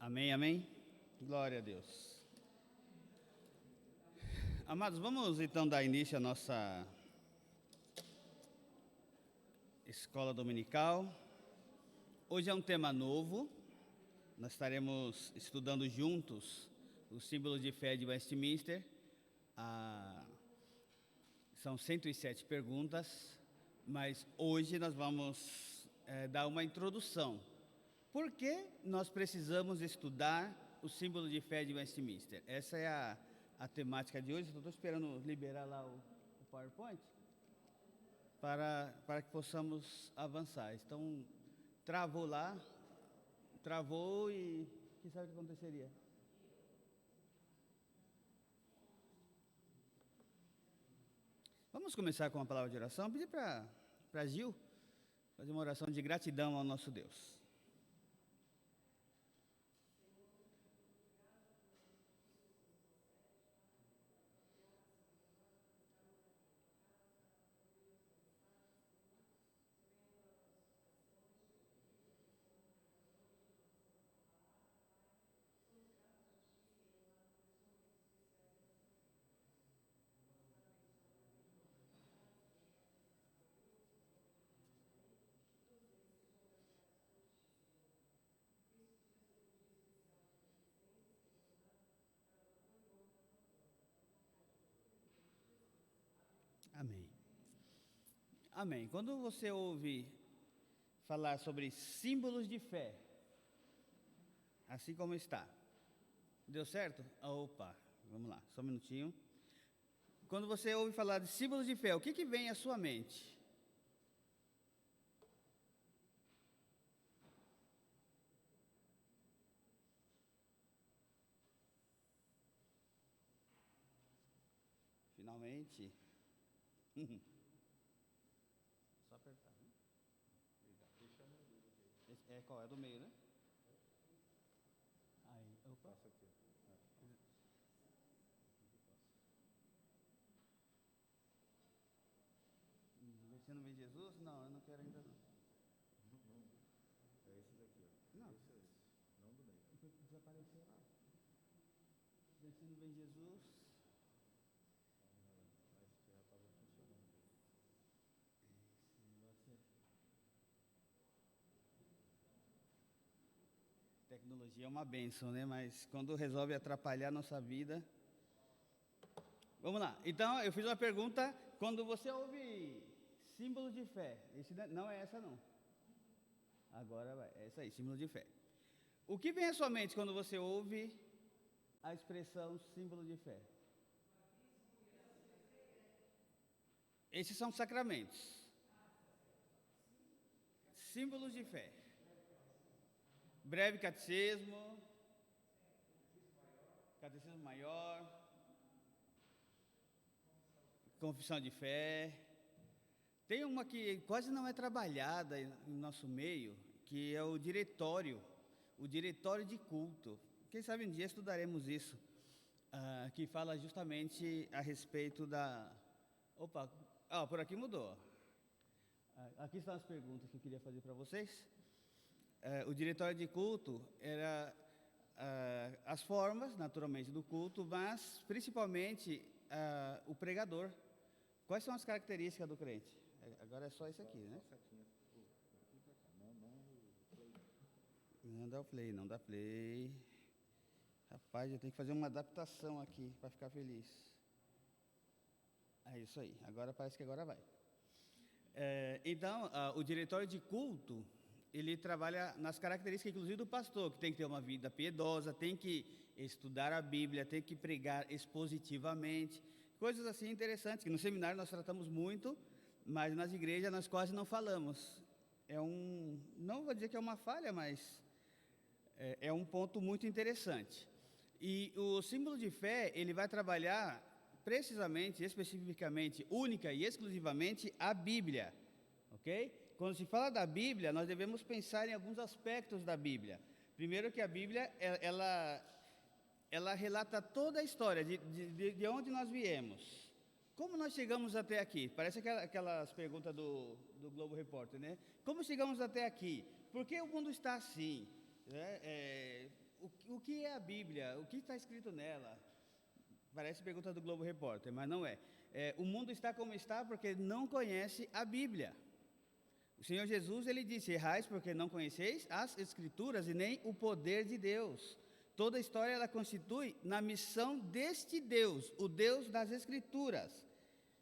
Amém, amém? Glória a Deus. Amados, vamos então dar início à nossa escola dominical. Hoje é um tema novo. Nós estaremos estudando juntos o símbolo de fé de Westminster. São 107 perguntas, mas hoje nós vamos dar uma introdução. Por que nós precisamos estudar o símbolo de fé de Westminster? Essa é a temática de hoje. Estou esperando liberar lá o PowerPoint para que possamos avançar. Então, travou lá, e quem sabe o que aconteceria? Vamos começar com uma palavra de oração. Pedir para Gil fazer uma oração de gratidão ao nosso Deus. Amém. Amém. Quando você ouve falar sobre símbolos de fé, assim como está, deu certo? Opa, vamos lá, só um minutinho. Quando você ouve falar de símbolos de fé, o que vem à sua mente? Finalmente. Só apertar. Né? Esse qual? É do meio, né? Aí, opa. Passa aqui. Vencendo bem Jesus? Não, eu não quero ainda não. É esse daqui, ó. Não. Esse. Não do meio. Desapareceu lá. Vencendo bem Jesus. Mas que já estava funcionando. Esse negócio é... Tecnologia é uma bênção, né? Mas quando resolve atrapalhar a nossa vida... Vamos lá. Então, eu fiz uma pergunta. Quando você ouve símbolo de fé, não é essa não. Agora vai. É essa aí, símbolo de fé. O que vem à sua mente quando você ouve a expressão símbolo de fé? Esses são sacramentos. Símbolos de fé. Breve catecismo. Catecismo maior. Confissão de fé. Tem uma que quase não é trabalhada no nosso meio, que é o diretório de culto. Quem sabe um dia estudaremos isso, que fala justamente a respeito da... Opa, por aqui mudou. Aqui estão as perguntas que eu queria fazer para vocês. O diretório de culto era as formas, naturalmente, do culto, mas principalmente o pregador. Quais são as características do crente? Agora é só isso aqui, né? Não dá o play, não dá play. Rapaz, eu tenho que fazer uma adaptação aqui para ficar feliz. É isso aí, agora parece que agora vai. Então, o diretório de culto, ele trabalha nas características, inclusive, do pastor, que tem que ter uma vida piedosa, tem que estudar a Bíblia, tem que pregar expositivamente, coisas assim interessantes, que no seminário nós tratamos muito, mas nas igrejas nós quase não falamos. Não vou dizer que é uma falha, mas é um ponto muito interessante. E o símbolo de fé, ele vai trabalhar precisamente, especificamente, única e exclusivamente a Bíblia, ok? Quando se fala da Bíblia, nós devemos pensar em alguns aspectos da Bíblia. Primeiro que a Bíblia, ela relata toda a história de onde nós viemos. Como nós chegamos até aqui? Parece aquelas perguntas do Globo Repórter, né? Como chegamos até aqui? Por que o mundo está assim? o que é a Bíblia? O que está escrito nela? Parece pergunta do Globo Repórter, mas não é. O mundo está como está porque não conhece a Bíblia. O Senhor Jesus, ele disse: errais porque não conheceis as Escrituras e nem o poder de Deus. Toda a história ela constitui na missão deste Deus, o Deus das Escrituras,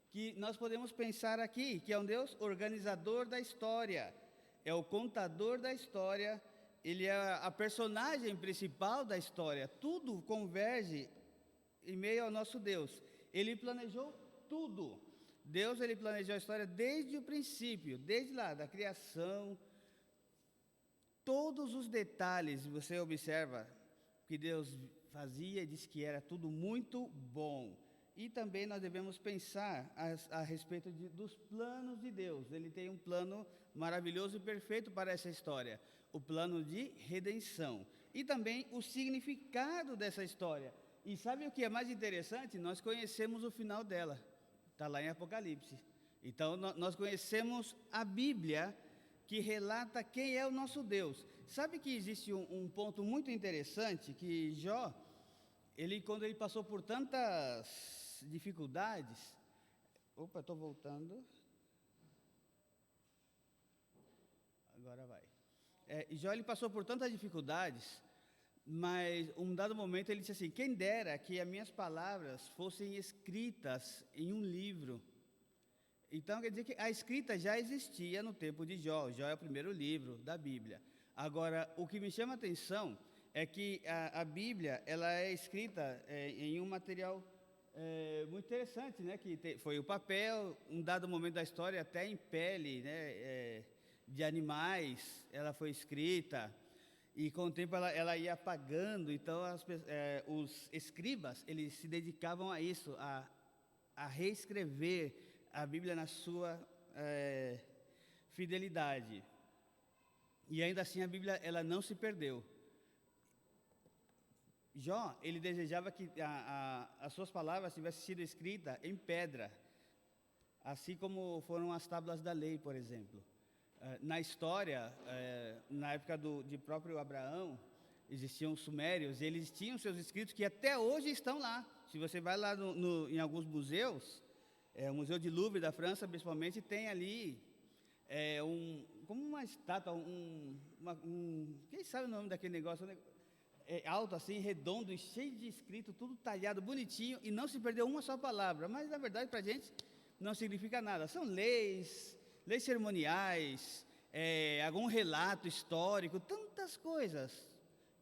que nós podemos pensar aqui, que é um Deus organizador da história, é o contador da história, ele é a personagem principal da história, tudo converge em meio ao nosso Deus. Ele planejou tudo. Deus, ele planejou a história desde o princípio, desde lá, da criação. Todos os detalhes, você observa que Deus fazia e disse que era tudo muito bom. E também nós devemos pensar a respeito dos planos de Deus. Ele tem um plano maravilhoso e perfeito para essa história, o plano de redenção. E também o significado dessa história. E sabe o que é mais interessante? Nós conhecemos o final dela, está lá em Apocalipse. Então, nós conhecemos a Bíblia, que relata quem é o nosso Deus. Sabe que existe um ponto muito interessante, que Jó, quando ele passou por tantas dificuldades... Opa, estou voltando. Agora vai. Jó, ele passou por tantas dificuldades... Mas, um dado momento, ele disse assim: quem dera que as minhas palavras fossem escritas em um livro. Então, quer dizer que a escrita já existia no tempo de Jó. Jó é o primeiro livro da Bíblia. Agora, o que me chama a atenção é que a Bíblia, ela é escrita em um material muito interessante, né? Que foi o papel, um dado momento da história, até em pele, né? De animais, ela foi escrita. E com o tempo ela ia apagando, então os escribas, eles se dedicavam a isso, a reescrever a Bíblia na sua fidelidade. E ainda assim a Bíblia, ela não se perdeu. Jó, ele desejava que as suas palavras tivessem sido escritas em pedra, assim como foram as tábuas da lei, por exemplo. Na história, na época de próprio Abraão, existiam os sumérios, e eles tinham seus escritos que até hoje estão lá. Se você vai lá em alguns museus, o Museu de Louvre da França, principalmente, tem ali como uma estátua, quem sabe o nome daquele negócio? Alto assim, redondo e cheio de escrito, tudo talhado, bonitinho, e não se perdeu uma só palavra. Mas, na verdade, para a gente não significa nada. São leis cerimoniais, algum relato histórico, tantas coisas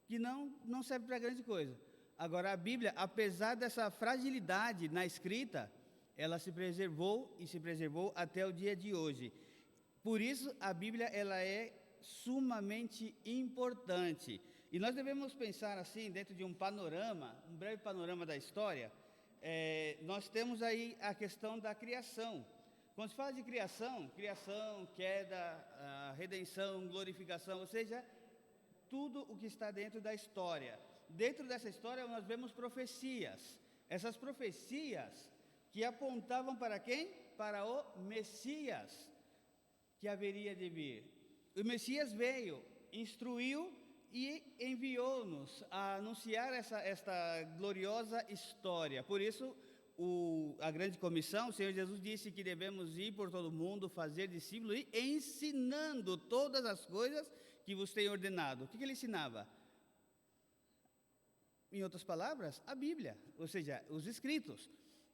que não servem para grande coisa. Agora, a Bíblia, apesar dessa fragilidade na escrita, ela se preservou e se preservou até o dia de hoje. Por isso, a Bíblia, ela é sumamente importante. E nós devemos pensar assim, dentro de um breve panorama da história. Nós temos aí a questão da criação. Quando se fala de criação, queda, redenção, glorificação, ou seja, tudo o que está dentro da história. Dentro dessa história nós vemos profecias. Essas profecias que apontavam para quem? Para o Messias, que haveria de vir. O Messias veio, instruiu e enviou-nos a anunciar esta gloriosa história. Por isso, a grande comissão, o Senhor Jesus disse que devemos ir por todo mundo, fazer discípulos e ensinando todas as coisas que vos tenho ordenado. O que ele ensinava? Em outras palavras, a Bíblia, ou seja, os escritos.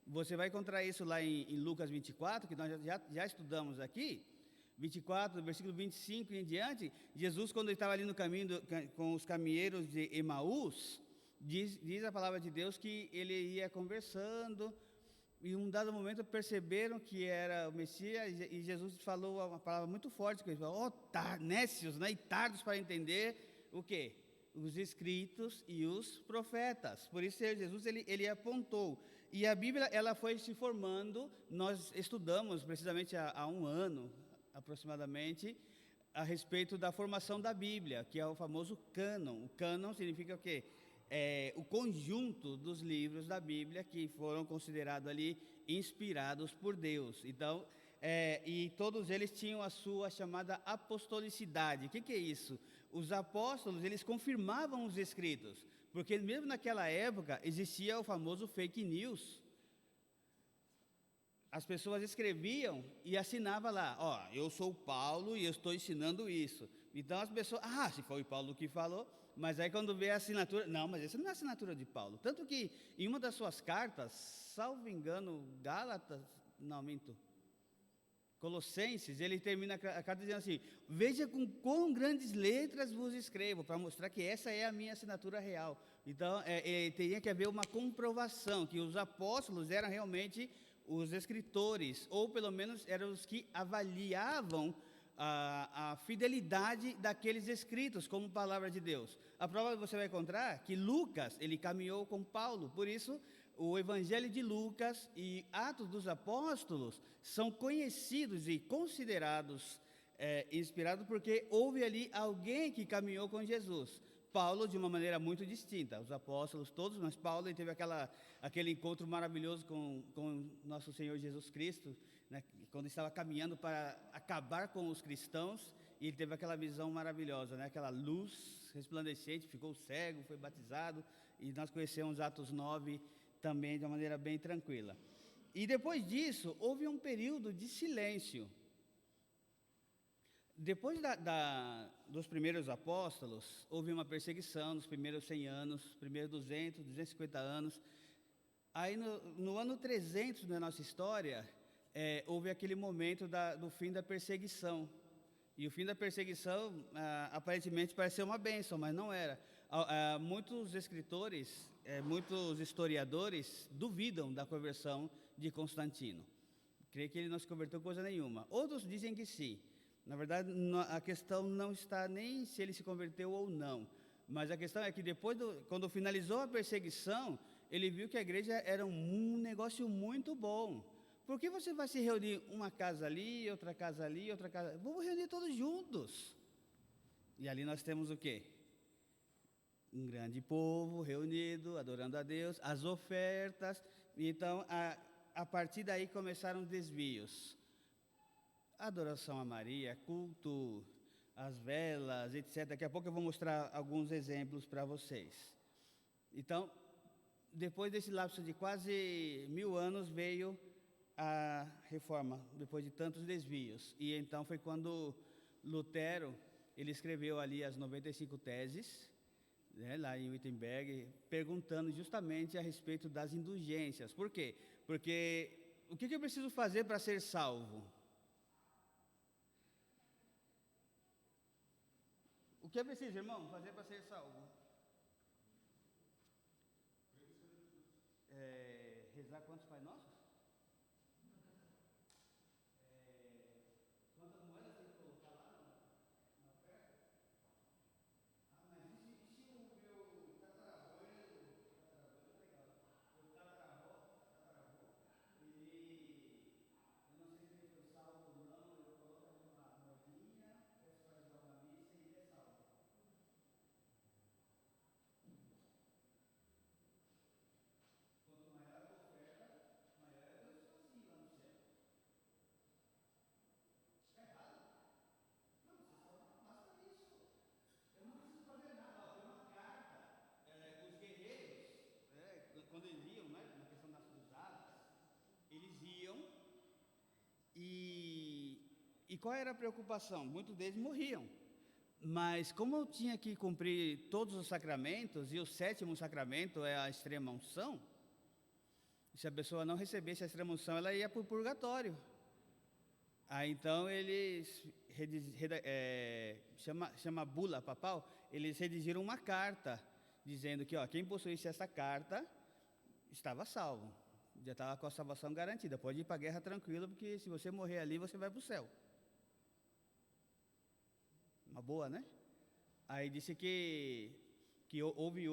Você vai encontrar isso lá em Lucas 24, que nós já estudamos aqui, 24, versículo 25 e em diante. Jesus, quando ele estava ali no caminho com os caminheiros de Emaús, diz a palavra de Deus que ele ia conversando, e em um dado momento perceberam que era o Messias, e Jesus falou uma palavra muito forte, que ele falou: nécios, né, e tardos para entender o quê? Os escritos e os profetas. Por isso Jesus ele apontou. E a Bíblia, ela foi se formando. Nós estudamos precisamente há um ano, aproximadamente, a respeito da formação da Bíblia, que é o famoso cânon. O cânon significa o quê? O conjunto dos livros da Bíblia que foram considerados ali inspirados por Deus. Então, e todos eles tinham a sua chamada apostolicidade. O que é isso? Os apóstolos, eles confirmavam os escritos, porque mesmo naquela época existia o famoso fake news. As pessoas escreviam e assinavam lá, ó, eu sou Paulo e eu estou ensinando isso. Então as pessoas, se foi Paulo que falou, mas aí quando vê a assinatura, não, mas essa não é a assinatura de Paulo. Tanto que em uma das suas cartas, salvo engano, Colossenses, ele termina a carta dizendo assim, veja com quão grandes letras vos escrevo, para mostrar que essa é a minha assinatura real. Então, teria que haver uma comprovação que os apóstolos eram realmente os escritores, ou pelo menos eram os que avaliavam a fidelidade daqueles escritos como palavra de Deus. A prova você vai encontrar que Lucas, ele caminhou com Paulo, por isso o Evangelho de Lucas e Atos dos Apóstolos são conhecidos e considerados inspirados porque houve ali alguém que caminhou com Jesus. Paulo de uma maneira muito distinta, os apóstolos todos, mas Paulo ele teve aquele encontro maravilhoso com nosso Senhor Jesus Cristo, né, quando estava caminhando para acabar com os cristãos, e ele teve aquela visão maravilhosa, né, aquela luz resplandecente, ficou cego, foi batizado, e nós conhecemos Atos 9 também de uma maneira bem tranquila. E depois disso, houve um período de silêncio. Depois dos primeiros apóstolos, houve uma perseguição nos primeiros 100 anos, primeiros 200, 250 anos. Aí no ano 300 da nossa história, houve aquele momento do fim da perseguição. E o fim da perseguição, aparentemente, parecia uma bênção, mas não era. Muitos escritores, muitos historiadores duvidam da conversão de Constantino. Creio que ele não se converteu coisa nenhuma. Outros dizem que sim. Na verdade, a questão não está nem se ele se converteu ou não, mas a questão é que depois, quando finalizou a perseguição, ele viu que a igreja era um negócio muito bom. Por que você vai se reunir uma casa ali, outra casa ali, outra casa... Vamos reunir todos juntos. E ali nós temos o quê? Um grande povo reunido, adorando a Deus, as ofertas. Então, a partir daí começaram desvios. Adoração a Maria, culto, as velas, etc. Daqui a pouco eu vou mostrar alguns exemplos para vocês. Então, depois desse lapso de quase 1000 anos, veio a reforma, depois de tantos desvios. E então foi quando Lutero, ele escreveu ali as 95 teses, né, lá em Wittenberg, perguntando justamente a respeito das indulgências. Por quê? Porque o que eu preciso fazer para ser salvo? O que é preciso, irmão, fazer para ser salvo? Rezar quantos Pai Nossos? Quantas moedas tem que colocar lá na oferta? Mas e se o meu tataravô, legal, o tataravô, ele, eu não sei se ele foi salvo ou não, eu coloco ali uma moedinha, peço para ajudar uma missa e ele é salvo. Quanto maior a oferta, maior é Deus sozinho lá no céu. Está errado? Não, você só basta isso. Eu não preciso fazer nada. Ó, tem uma carta. Os guerreiros, quando eles iam, né, na questão das cruzadas, eles iam e qual era a preocupação? Muitos deles morriam. Mas como eu tinha que cumprir todos os sacramentos, e o 7º sacramento é a extrema unção, se a pessoa não recebesse a extrema unção, ela ia para o purgatório. Aí então eles chama bula papal, eles redigiram uma carta dizendo que quem possuísse essa carta estava salvo, já estava com a salvação garantida, pode ir para a guerra tranquilo, porque se você morrer ali, você vai para o céu. Uma boa, né? Aí disse que houve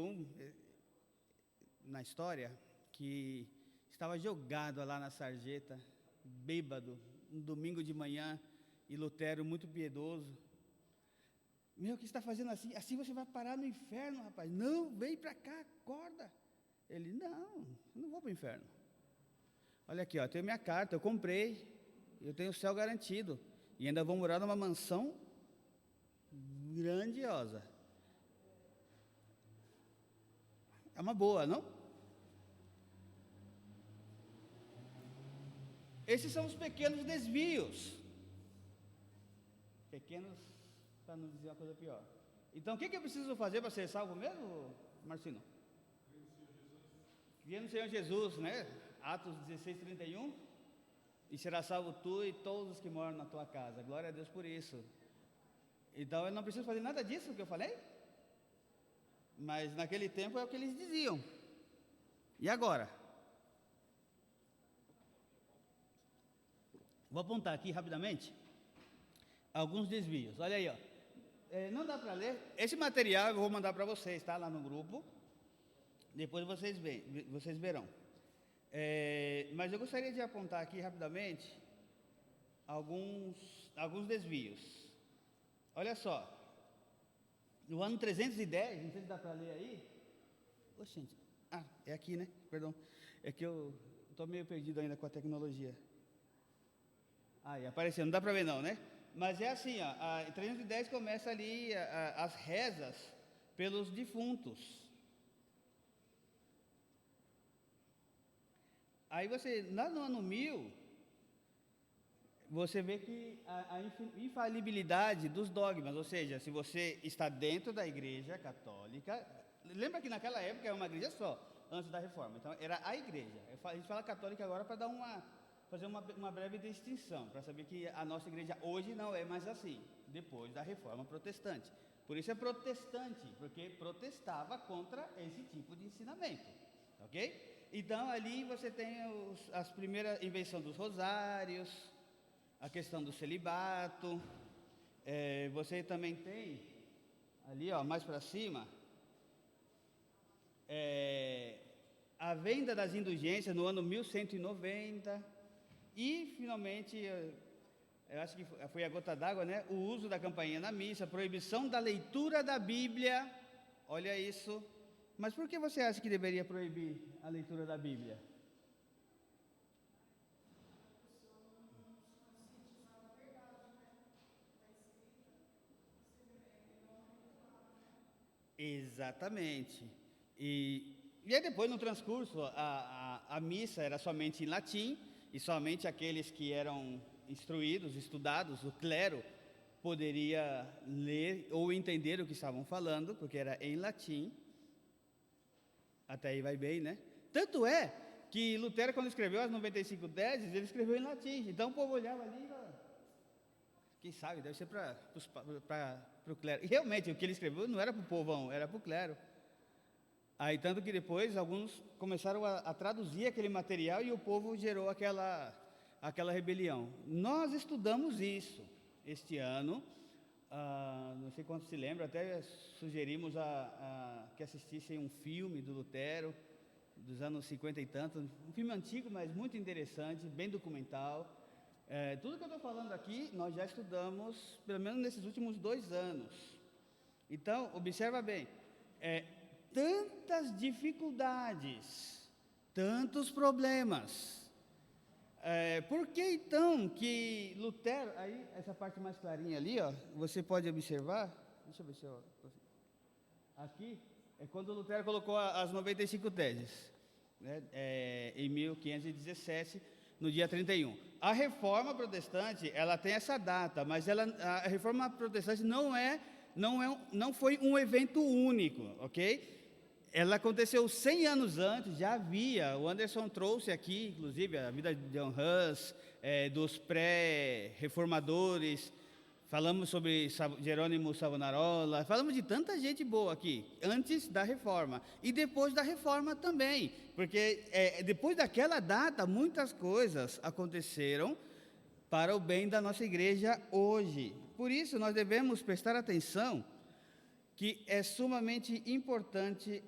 na história que estava jogado lá na sarjeta, bêbado, um domingo de manhã, e Lutero, muito piedoso, o que está fazendo assim? Assim você vai parar no inferno, rapaz. Não, vem para cá, acorda. Ele, não vou para o inferno. Olha aqui, tenho minha carta, eu comprei, eu tenho o céu garantido. E ainda vou morar numa mansão grandiosa. É uma boa, não? Esses são os pequenos desvios. Pequenos, para não dizer uma coisa pior. Então, o que eu preciso fazer para ser salvo mesmo, Marcino? Cria no Senhor Jesus, né? Atos 16, 31. E será salvo tu e todos os que moram na tua casa. Glória a Deus por isso. Então, eu não preciso fazer nada disso que eu falei? Mas naquele tempo é o que eles diziam. E agora? Vou apontar aqui rapidamente alguns desvios. Olha aí, ó. Não dá para ler. Esse material eu vou mandar para vocês, tá? Lá no grupo. Depois vocês verão. Mas eu gostaria de apontar aqui rapidamente alguns desvios. Olha só. No ano 310, não sei se dá para ler aí. Oxe, gente. É aqui, né? Perdão. É que eu estou meio perdido ainda com a tecnologia. Aí, apareceu. Não dá para ver não, né? Mas é assim, ó, em 310 começa ali as rezas pelos defuntos. Aí lá no ano 1000, você vê que a infalibilidade dos dogmas, ou seja, se você está dentro da igreja católica, lembra que naquela época era uma igreja só, antes da reforma, então era a igreja. A gente fala católica agora para fazer uma breve distinção, para saber que a nossa igreja hoje não é mais assim, depois da reforma protestante. Por isso é protestante, porque protestava contra esse tipo de ensinamento, ok? Então ali você tem as primeiras invenção dos rosários, a questão do celibato, você também tem ali, ó, mais para cima, a venda das indulgências no ano 1190. E, finalmente, eu acho que foi a gota d'água, né? O uso da campainha na missa, proibição da leitura da Bíblia. Olha isso. Mas por que você acha que deveria proibir a leitura da Bíblia? Exatamente. E aí depois, no transcurso, a missa era somente em latim, e somente aqueles que eram instruídos, estudados, o clero, poderia ler ou entender o que estavam falando, porque era em latim. Até aí vai bem, né? Tanto é que Lutero, quando escreveu as 95 teses, ele escreveu em latim. Então o povo olhava ali, quem sabe, deve ser para o clero. E realmente, o que ele escreveu não era para o povão, era para o clero. Aí, tanto que depois, alguns começaram a traduzir aquele material e o povo gerou aquela rebelião. Nós estudamos isso este ano, não sei quantos se lembram, até sugerimos que assistissem um filme do Lutero, dos anos 50 e tantos, um filme antigo, mas muito interessante, bem documental. Tudo que eu estou falando aqui, nós já estudamos, pelo menos nesses últimos 2 anos. Então, observa bem, tantas dificuldades, tantos problemas. Por que então que Lutero, aí essa parte mais clarinha ali, ó, você pode observar, deixa eu ver se eu... Aqui é quando Lutero colocou as 95 teses, né, em 1517, no dia 31. A Reforma Protestante, ela tem essa data, mas a Reforma Protestante não foi um evento único, ok? Ela aconteceu 100 anos antes, já havia, o Anderson trouxe aqui, inclusive, a vida de John Hus, dos pré-reformadores, falamos sobre Jerônimo Savonarola, falamos de tanta gente boa aqui, antes da Reforma, e depois da Reforma também, porque depois daquela data, muitas coisas aconteceram para o bem da nossa igreja hoje. Por isso, nós devemos prestar atenção que é sumamente importante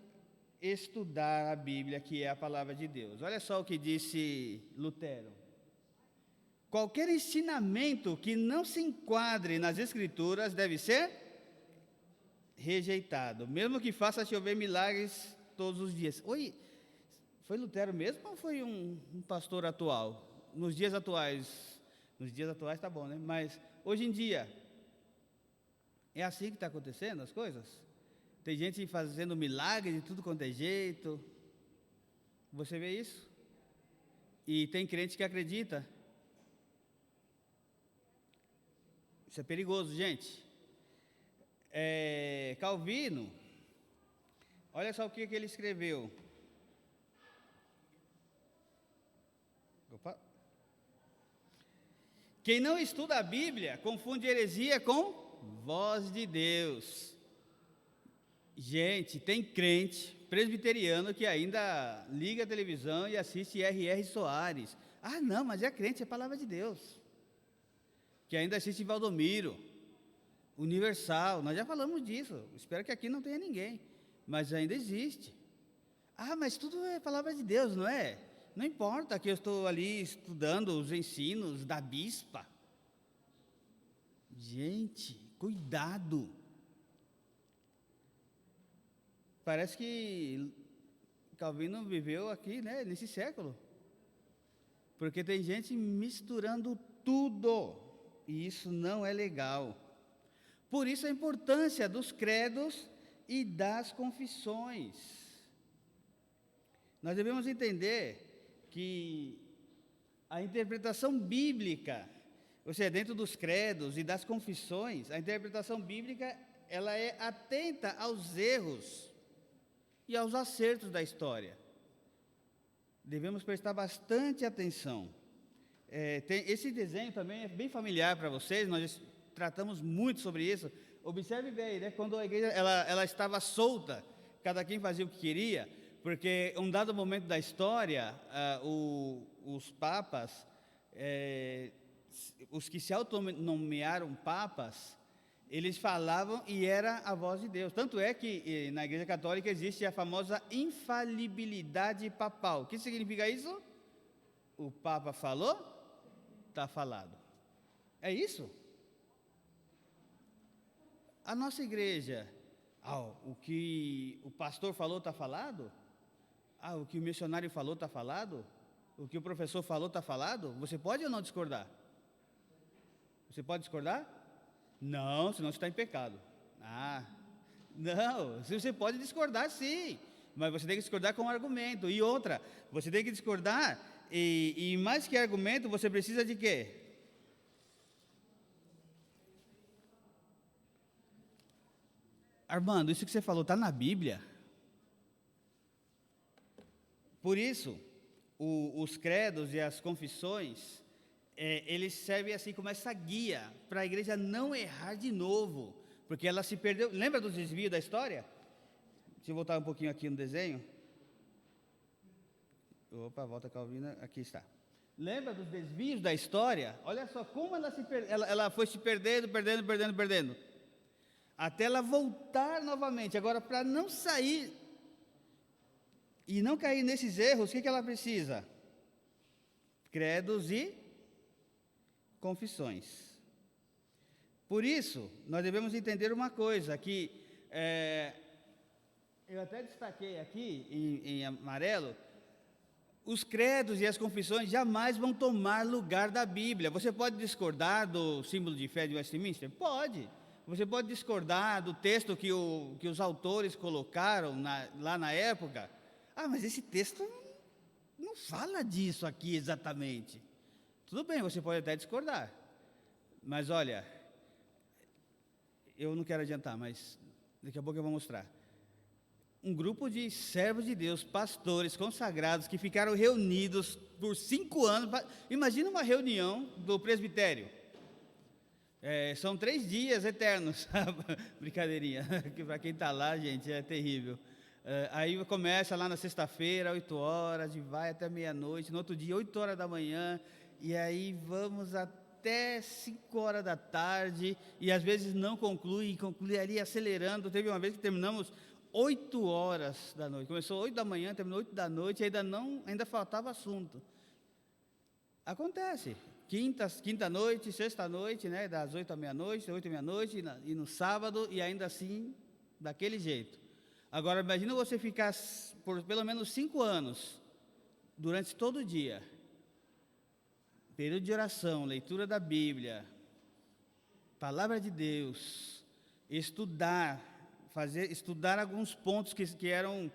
estudar a Bíblia, que é a palavra de Deus. Olha só o que disse Lutero: qualquer ensinamento que não se enquadre nas Escrituras deve ser rejeitado, mesmo que faça chover milagres todos os dias. Oi, foi Lutero mesmo ou foi um pastor atual? Nos dias atuais, Nos dias atuais está bom, né? Mas hoje em dia, é assim que está acontecendo as coisas? Tem gente fazendo milagre de tudo quanto é jeito. Você vê isso? E tem crente que acredita. Isso é perigoso, gente. Calvino, olha só o que ele escreveu. Opa. Quem não estuda a Bíblia confunde heresia com voz de Deus. Gente, tem crente presbiteriano que ainda liga a televisão e assiste R.R. Soares. Ah, não, mas é crente, é palavra de Deus. Que ainda assiste Valdomiro, Universal, nós já falamos disso. Espero que aqui não tenha ninguém, mas ainda existe. Ah, mas tudo é palavra de Deus, não é? Não importa que eu estou ali estudando os ensinos da bispa. Gente, cuidado. Parece que Calvino viveu aqui, né, nesse século. Porque tem gente misturando tudo, e isso não é legal. Por isso a importância dos credos e das confissões. Nós devemos entender que a interpretação bíblica, ou seja, dentro dos credos e das confissões, a interpretação bíblica, ela é atenta aos erros e aos acertos da história. Devemos prestar bastante atenção. Esse desenho também é bem familiar para vocês, nós tratamos muito sobre isso. Observe bem, né? Quando a igreja ela estava solta, cada quem fazia o que queria, porque em um dado momento da história, os papas, os que se autonomearam papas, eles falavam e era a voz de Deus. Tanto é que na Igreja Católica existe a famosa infalibilidade papal. O que significa isso? O Papa falou, está falado. É isso? A nossa igreja, o que o pastor falou está falado? O que o missionário falou está falado? O que o professor falou está falado? Você pode ou não discordar? Você pode discordar? Não, senão você está em pecado. Não, você pode discordar sim, mas você tem que discordar com argumento. E outra, você tem que discordar, e mais que argumento, você precisa de quê? Armando, isso que você falou está na Bíblia? Por isso, os credos e as confissões, eles servem assim como essa guia para a igreja não errar de novo, porque ela se perdeu. Lembra dos desvios da história? Deixa eu voltar um pouquinho aqui no desenho. Opa, volta Calvina, aqui está. Lembra dos desvios da história? Olha só como ela foi se perdendo, até ela voltar novamente. Agora, para não sair e não cair nesses erros, o que ela precisa? Credos e confissões. Por isso, nós devemos entender uma coisa, que eu até destaquei aqui em amarelo, os credos e as confissões jamais vão tomar lugar da Bíblia. Você pode discordar do símbolo de fé de Westminster? Pode. Você pode discordar do texto que os autores colocaram lá na época. Mas esse texto não fala disso aqui exatamente. Tudo bem, você pode até discordar. Mas olha, eu não quero adiantar, mas daqui a pouco eu vou mostrar. Um grupo de servos de Deus, pastores consagrados, que ficaram reunidos por 5 anos. Imagina uma reunião do presbitério. São 3 dias eternos. Brincadeirinha, que para quem está lá, gente, é terrível. Aí começa lá na sexta-feira, 8 horas, e vai até meia-noite. No outro dia, 8 horas da manhã, e aí vamos até 5 horas da tarde, e às vezes não conclui ali acelerando. Teve uma vez que terminamos 8 horas da noite. Começou 8 da manhã, terminou 8 da noite, e ainda faltava assunto. Acontece. Quinta noite, sexta noite, né, das 8 à meia-noite, 8 à meia-noite, e no sábado, e ainda assim, daquele jeito. Agora, imagina você ficar por pelo menos 5 anos, durante todo o dia. período de oração, leitura da Bíblia, palavra de Deus, estudar alguns pontos que eram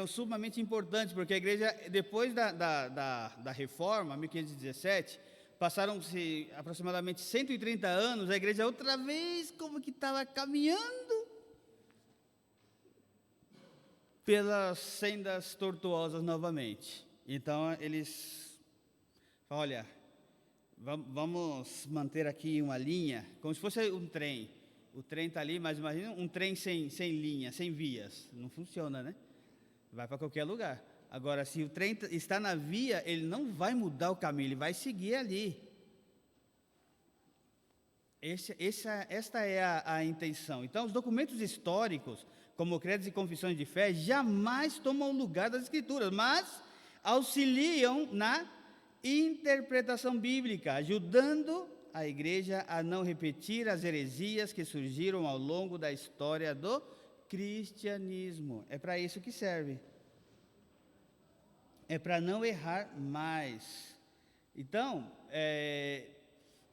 sumamente importantes, porque a igreja, depois da reforma, 1517, passaram-se aproximadamente 130 anos, a igreja outra vez como que estava caminhando pelas sendas tortuosas novamente. Então, eles falam, olha, vamos manter aqui uma linha, como se fosse um trem. O trem está ali, mas imagina um trem sem linha, sem vias. Não funciona, né? Vai para qualquer lugar. Agora, se o trem está na via, ele não vai mudar o caminho, ele vai seguir ali. Esta é a intenção. Então, os documentos históricos, como credos e confissões de fé, jamais tomam o lugar das Escrituras, mas auxiliam na interpretação bíblica, ajudando a igreja a não repetir as heresias que surgiram ao longo da história do cristianismo. É para isso que serve. É para não errar mais. Então,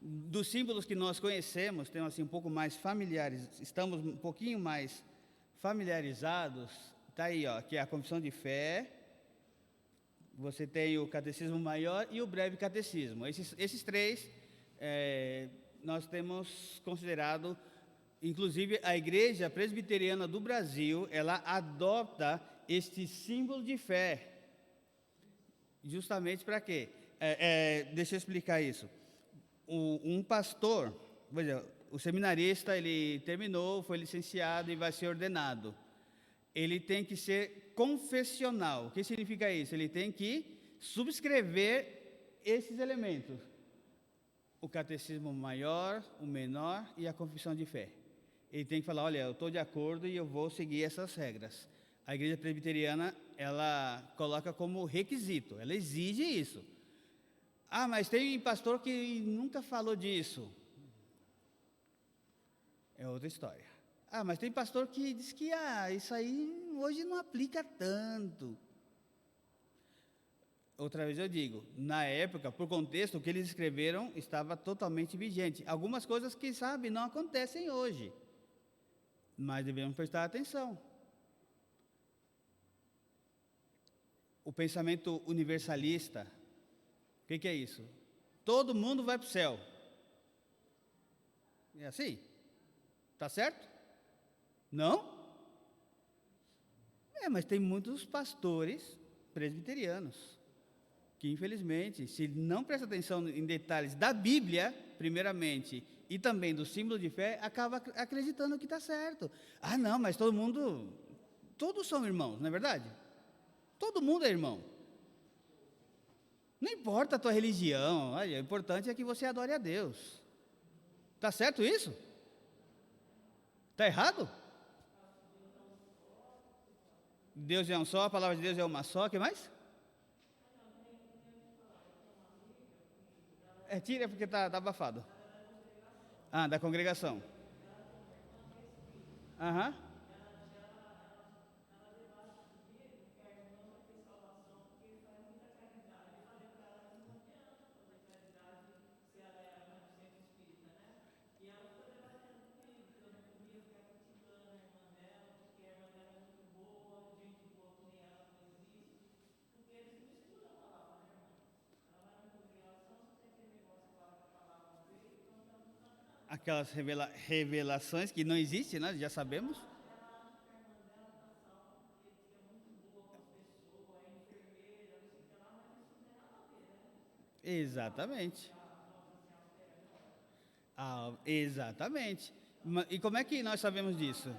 dos símbolos que nós conhecemos, temos assim um pouco mais familiares, estamos um pouquinho mais familiarizados. Está aí, ó, que é a confissão de fé. Você tem o catecismo maior e o breve catecismo. Esses três nós temos considerado, inclusive a Igreja Presbiteriana do Brasil, ela adota este símbolo de fé. Justamente para quê? Deixa eu explicar isso. Um pastor, o seminarista, ele terminou, foi licenciado e vai ser ordenado. Ele tem que ser confessional. O que significa isso? Ele tem que subscrever esses elementos: o catecismo maior, o menor e a confissão de fé. Ele tem que falar, olha, eu estou de acordo e eu vou seguir essas regras. A igreja presbiteriana, ela coloca como requisito, ela exige isso. Ah, mas tem pastor que nunca falou disso. É outra história. Ah, mas tem pastor que diz que isso aí hoje não aplica tanto. Outra vez eu digo, na época, por contexto, o que eles escreveram estava totalmente vigente. Algumas coisas, quem sabe, não acontecem hoje, mas devemos prestar atenção. O pensamento universalista, o que é isso? Todo mundo vai para o céu. É assim? Está certo? Não? Mas tem muitos pastores presbiterianos que, infelizmente, se não presta atenção em detalhes da Bíblia, primeiramente, e também do símbolo de fé, acaba acreditando que está certo. Ah, não, mas todos são irmãos, não é verdade? Todo mundo é irmão. Não importa a tua religião, olha, o importante é que você adore a Deus. Está certo isso? Está errado? Deus é um só, a palavra de Deus é uma só, o que mais? Tira porque está abafado. Da congregação. Aham. Aquelas revelações que não existem, né? Já sabemos. Exatamente. Exatamente. E como é que nós sabemos disso?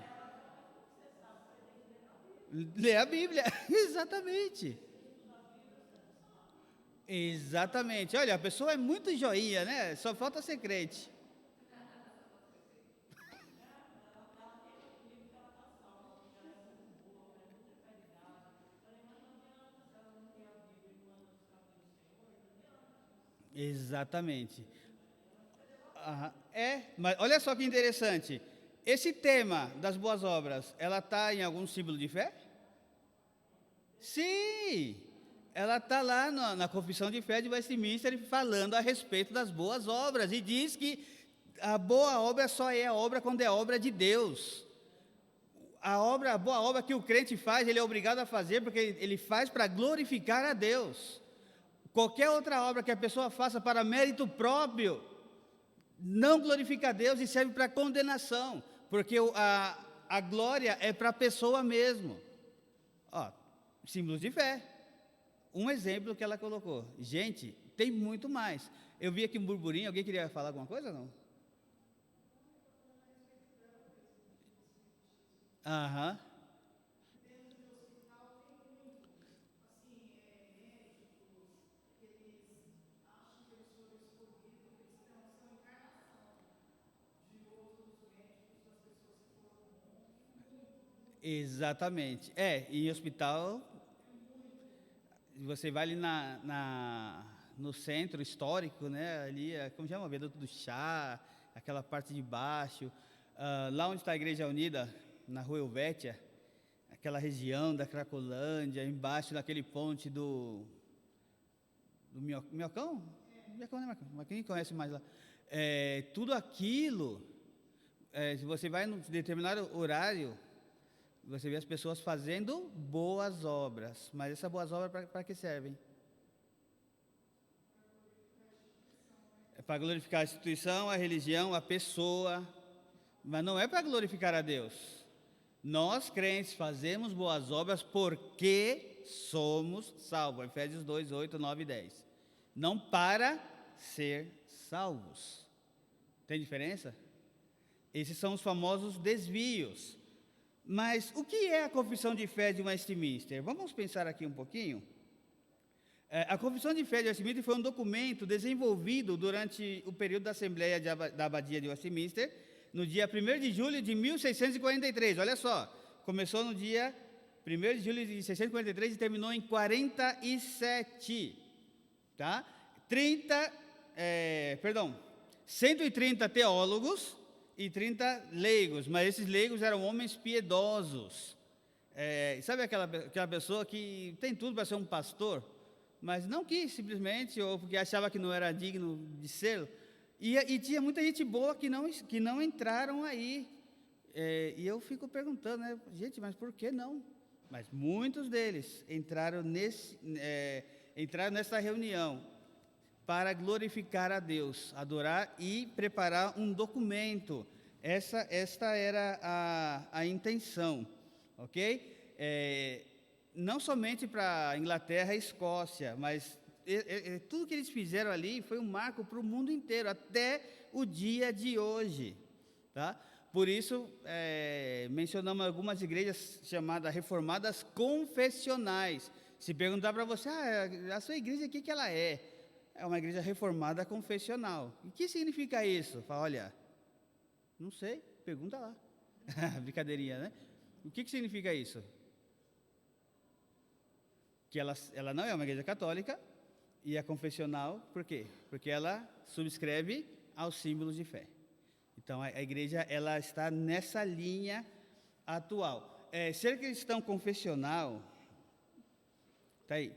Ler a Bíblia. Exatamente. Exatamente. Olha, a pessoa é muito joinha, né? Só falta ser crente. Exatamente. Mas olha só que interessante. Esse tema das boas obras, ela está em algum símbolo de fé? Sim! ela está lá na Confissão de Fé de Westminster falando a respeito das boas obras, e diz que a boa obra só é obra quando é obra de Deus. A boa obra que o crente faz, ele é obrigado a fazer, porque ele faz para glorificar a Deus. Qualquer outra obra que a pessoa faça para mérito próprio, não glorifica a Deus e serve para condenação, porque a glória é para a pessoa mesmo. Ó, símbolos de fé. Um exemplo que ela colocou. Gente, tem muito mais. Eu vi aqui um burburinho, alguém queria falar alguma coisa ou não? Aham. Exatamente. Em hospital, você vai ali no centro histórico, né? Ali, como chama? Viaduto do Chá, aquela parte de baixo. Lá onde está a Igreja Unida, na Rua Helvétia, aquela região da Cracolândia, embaixo daquele ponte do Minhocão? Minhocão, né, Marcão? Mas quem conhece mais lá? Tudo aquilo, se você vai num determinado horário, você vê as pessoas fazendo boas obras. Mas essas boas obras para que servem? É para glorificar a instituição, a religião, a pessoa. Mas não é para glorificar a Deus. Nós, crentes, fazemos boas obras porque somos salvos. Efésios 2, 8, 9 e 10. Não para ser salvos. Tem diferença? Esses são os famosos desvios. Mas o que é a Confissão de Fé de Westminster? Vamos pensar aqui um pouquinho. A Confissão de Fé de Westminster foi um documento desenvolvido durante o período da Assembleia da Abadia de Westminster, no dia 1º de julho de 1643. Olha só, começou no dia 1º de julho de 1643 e terminou em 47. Tá? 130 teólogos e 30 leigos, mas esses leigos eram homens piedosos. Sabe aquela pessoa que tem tudo para ser um pastor, mas não quis simplesmente, ou porque achava que não era digno de ser. E tinha muita gente boa que não entraram aí. E eu fico perguntando, né, gente, mas por que não? Mas muitos deles entraram nessa reunião para glorificar a Deus, adorar e preparar um documento. Esta era a intenção, ok? Não somente para Inglaterra e Escócia, mas tudo que eles fizeram ali foi um marco para o mundo inteiro, até o dia de hoje, tá? Por isso, mencionamos algumas igrejas chamadas reformadas confessionais. Se perguntar para você, a sua igreja, o que ela é? É uma igreja reformada confessional. E o que significa isso? Fala, olha, não sei, pergunta lá. Brincadeirinha, né? O que significa isso? Que ela não é uma igreja católica e é confessional, por quê? Porque ela subscreve aos símbolos de fé. Então, a igreja, ela está nessa linha atual. Ser cristão confessional, está aí,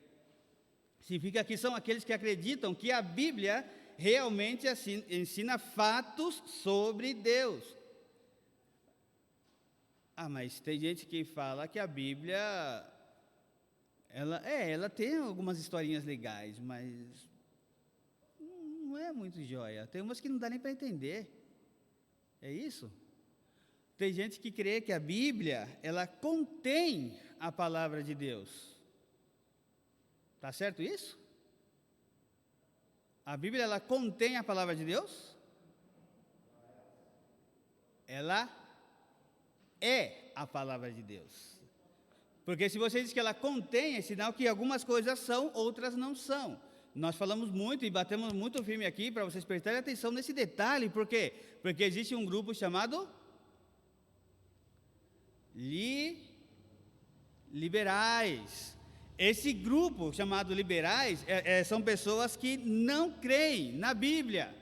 significa que são aqueles que acreditam que a Bíblia realmente ensina fatos sobre Deus. Mas tem gente que fala que a Bíblia, ela tem algumas historinhas legais, mas não é muito joia. Tem umas que não dá nem para entender. É isso? Tem gente que crê que a Bíblia, ela contém a palavra de Deus. Tá certo isso? A Bíblia, ela contém a palavra de Deus? Ela é a palavra de Deus. Porque se você diz que ela contém, é sinal que algumas coisas são, outras não são. Nós falamos muito e batemos muito firme aqui para vocês prestarem atenção nesse detalhe. Por quê? Porque existe um grupo chamado liberais. Esse grupo chamado liberais são pessoas que não creem na Bíblia,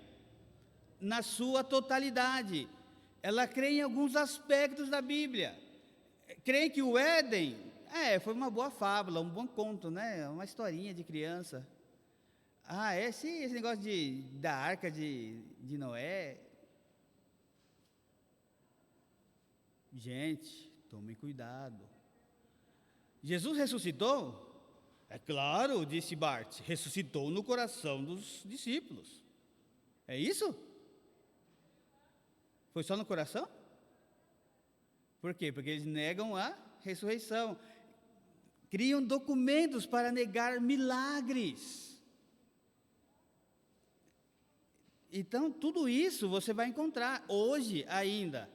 na sua totalidade. Ela crê em alguns aspectos da Bíblia. Creem que o Éden, Foi uma boa fábula, um bom conto, né? Uma historinha de criança. Esse negócio da arca de Noé. Gente, tomem cuidado. Jesus ressuscitou? É claro, disse Bart, ressuscitou no coração dos discípulos. É isso? Foi só no coração? Por quê? Porque eles negam a ressurreição. Criam documentos para negar milagres. Então, tudo isso você vai encontrar hoje ainda.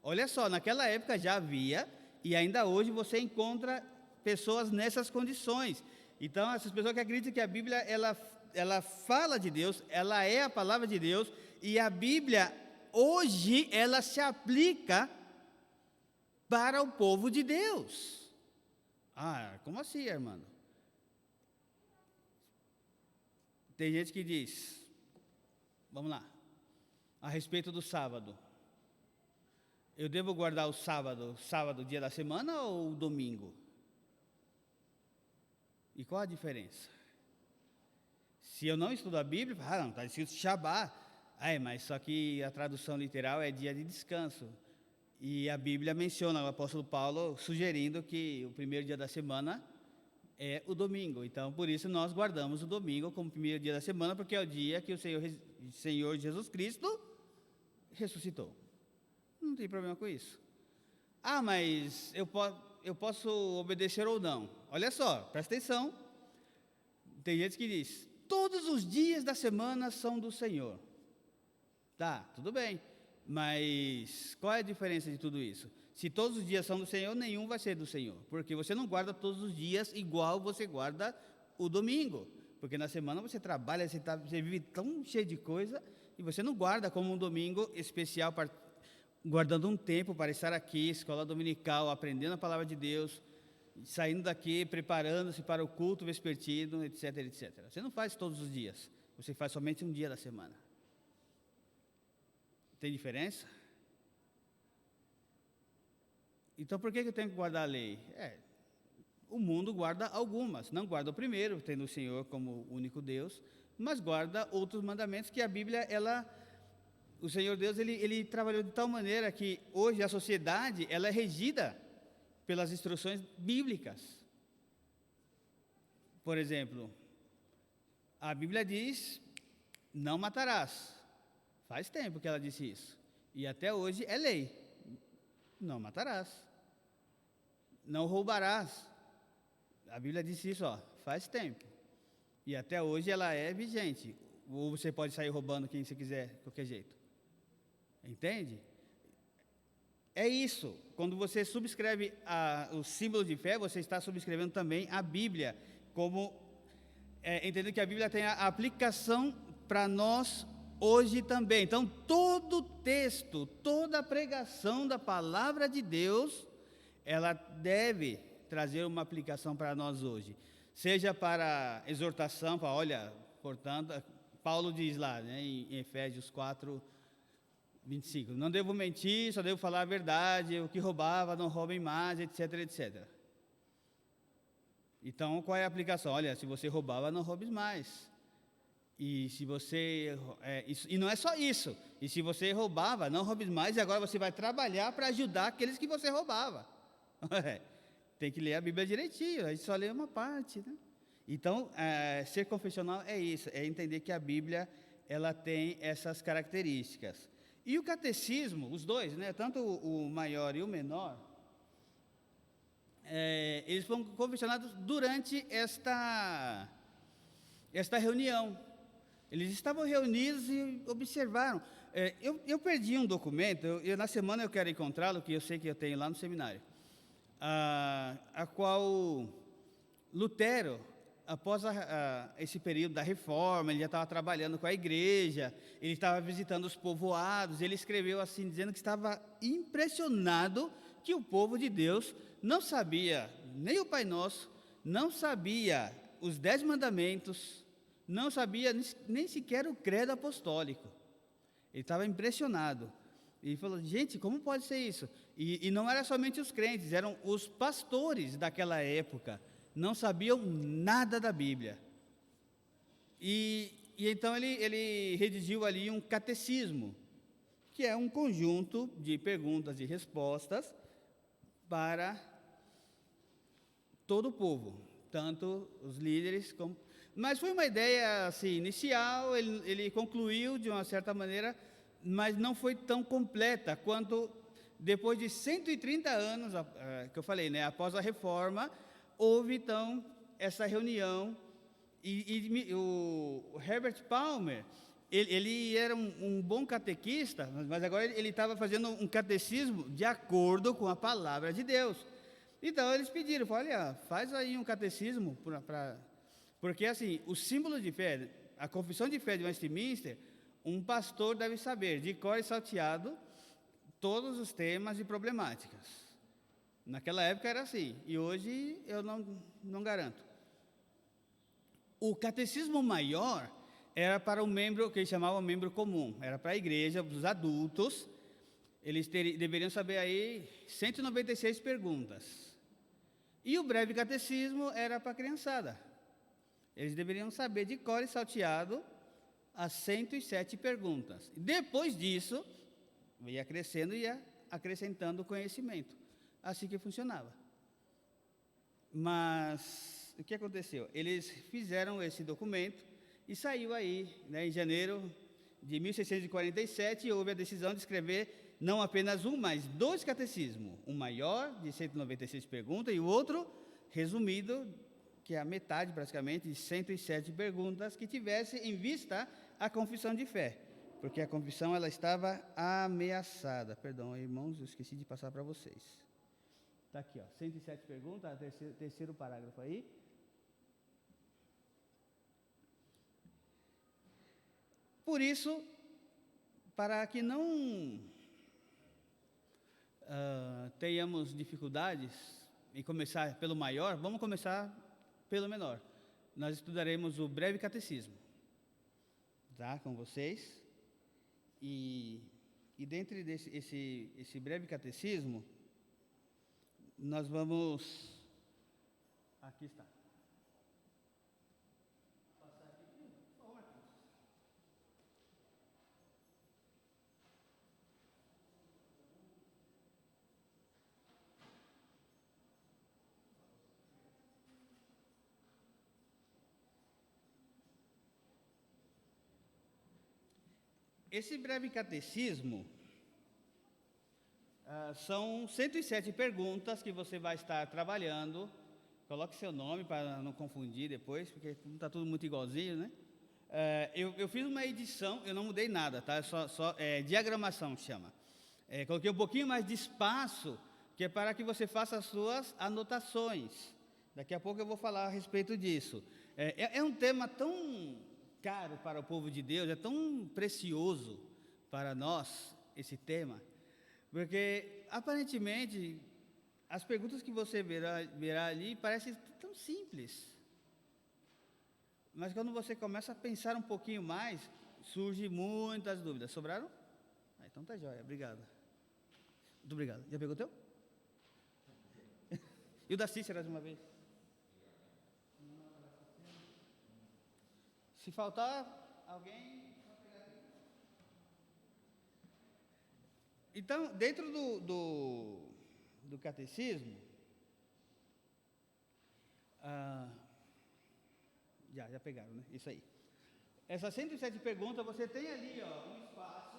Olha só, naquela época já havia, e ainda hoje você encontra pessoas nessas condições. Então, essas pessoas que acreditam que a Bíblia, ela fala de Deus, ela é a palavra de Deus, e a Bíblia, hoje, ela se aplica para o povo de Deus. Como assim, irmão? Tem gente que diz, vamos lá, a respeito do sábado. Eu devo guardar o sábado, dia da semana, ou o domingo? E qual a diferença? Se eu não estudo a Bíblia, não, está escrito Shabá. Mas só que a tradução literal é dia de descanso. E a Bíblia menciona o apóstolo Paulo sugerindo que o primeiro dia da semana é o domingo. Então, por isso nós guardamos o domingo como primeiro dia da semana, porque é o dia que o Senhor Jesus Cristo ressuscitou. Não tem problema com isso. Mas eu posso obedecer ou não. Olha só, presta atenção. Tem gente que diz, todos os dias da semana são do Senhor. Tá, tudo bem. Mas qual é a diferença de tudo isso? Se todos os dias são do Senhor, nenhum vai ser do Senhor. Porque você não guarda todos os dias igual você guarda o domingo. Porque na semana você trabalha, você vive tão cheio de coisa, e você não guarda como um domingo especial, guardando um tempo para estar aqui, escola dominical, aprendendo a palavra de Deus, saindo daqui, preparando-se para o culto vespertino, etc, etc. Você não faz todos os dias, você faz somente um dia da semana. Tem diferença? Então, por que eu tenho que guardar a lei? O mundo guarda algumas, não guarda o primeiro, tendo o Senhor como único Deus, mas guarda outros mandamentos que a Bíblia, o Senhor Deus, ele trabalhou de tal maneira que hoje a sociedade, ela é regida pelas instruções bíblicas. Por exemplo, a Bíblia diz, não matarás. Faz tempo que ela disse isso. E até hoje é lei. Não matarás. Não roubarás. A Bíblia disse isso, faz tempo. E até hoje ela é vigente. Ou você pode sair roubando quem você quiser, de qualquer jeito. Entende? É isso. Quando você subscreve o símbolo de fé, você está subscrevendo também a Bíblia. Entendendo que a Bíblia tem a aplicação para nós hoje também. Então, todo texto, toda pregação da palavra de Deus, ela deve trazer uma aplicação para nós hoje. Seja para exortação, portanto, Paulo diz lá, em Efésios 4, 25, não devo mentir, só devo falar a verdade, o que roubava, não roubem mais, etc, etc. Então, qual é a aplicação? Se você roubava, não roubes mais. E se você, e não é só isso, e se você roubava, não roubes mais, e agora você vai trabalhar para ajudar aqueles que você roubava. Tem que ler a Bíblia direitinho, a gente só lê uma parte, né? Então, ser confessional é isso, é entender que a Bíblia, ela tem essas características. E o catecismo, os dois, né, tanto o maior e o menor, eles foram confessionados durante esta reunião. Eles estavam reunidos e observaram. Eu perdi um documento, na semana eu quero encontrá-lo, que eu sei que eu tenho lá no seminário, a qual Lutero, após esse período da reforma, ele já estava trabalhando com a igreja, ele estava visitando os povoados, ele escreveu assim, dizendo que estava impressionado que o povo de Deus não sabia nem o Pai Nosso, não sabia os 10 mandamentos, não sabia nem sequer o credo apostólico. Ele estava impressionado. Ele falou, gente, como pode ser isso? E não era somente os crentes, eram os pastores daquela época, não sabiam nada da Bíblia. E então ele redigiu ali um catecismo, que é um conjunto de perguntas e respostas para todo o povo, tanto os líderes como... Mas foi uma ideia assim, inicial, ele concluiu de uma certa maneira, mas não foi tão completa quanto depois de 130 anos, que eu falei, né, após a reforma, houve então essa reunião, e o Herbert Palmer, ele era um bom catequista, mas agora ele estava fazendo um catecismo de acordo com a palavra de Deus. Então eles pediram, olha, faz aí um catecismo, porque assim, o símbolo de fé, a confissão de fé de Westminster, um pastor deve saber, de cor e salteado, todos os temas e problemáticas. Naquela época era assim, e hoje eu não garanto. O catecismo maior era para o membro, que eles chamavam membro comum, era para a igreja, os adultos, eles deveriam saber aí 196 perguntas. E o breve catecismo era para a criançada. Eles deveriam saber de cor e salteado as 107 perguntas. Depois disso, ia crescendo e ia acrescentando conhecimento. Assim que funcionava. Mas o que aconteceu? Eles fizeram esse documento e saiu aí, né, em janeiro de 1647, houve a decisão de escrever não apenas um, mas 2 catecismos. Um maior, de 196 perguntas, e o outro, resumido, que é a metade, praticamente, de 107 perguntas, que tivesse em vista a confissão de fé. Porque a confissão, ela estava ameaçada. Perdão, irmãos, eu esqueci de passar para vocês. Está aqui, ó, 107 perguntas, terceiro parágrafo aí. Por isso, para que não tenhamos dificuldades em começar pelo maior, vamos começar pelo menor. Nós estudaremos o breve catecismo, tá, com vocês. E dentro esse breve catecismo, nós vamos... Aqui está. Esse breve catecismo são 107 perguntas que você vai estar trabalhando. Coloque seu nome para não confundir depois, porque está tudo muito igualzinho, né? Eu fiz uma edição, eu não mudei nada, tá? Só diagramação chama. Coloquei um pouquinho mais de espaço, que é para que você faça as suas anotações. Daqui a pouco eu vou falar a respeito disso. É um tema tão caro para o povo de Deus, é tão precioso para nós esse tema, porque aparentemente as perguntas que você verá ali parecem tão simples, mas quando você começa a pensar um pouquinho mais, surgem muitas dúvidas. Sobraram? Então tá jóia, obrigado. Muito obrigado. Já pegou o teu? E o da Cícera de uma vez? Se faltar alguém, só pegar aqui. Então, dentro do catecismo, já pegaram, né? Isso aí. Essas 107 perguntas, você tem ali, ó, um espaço.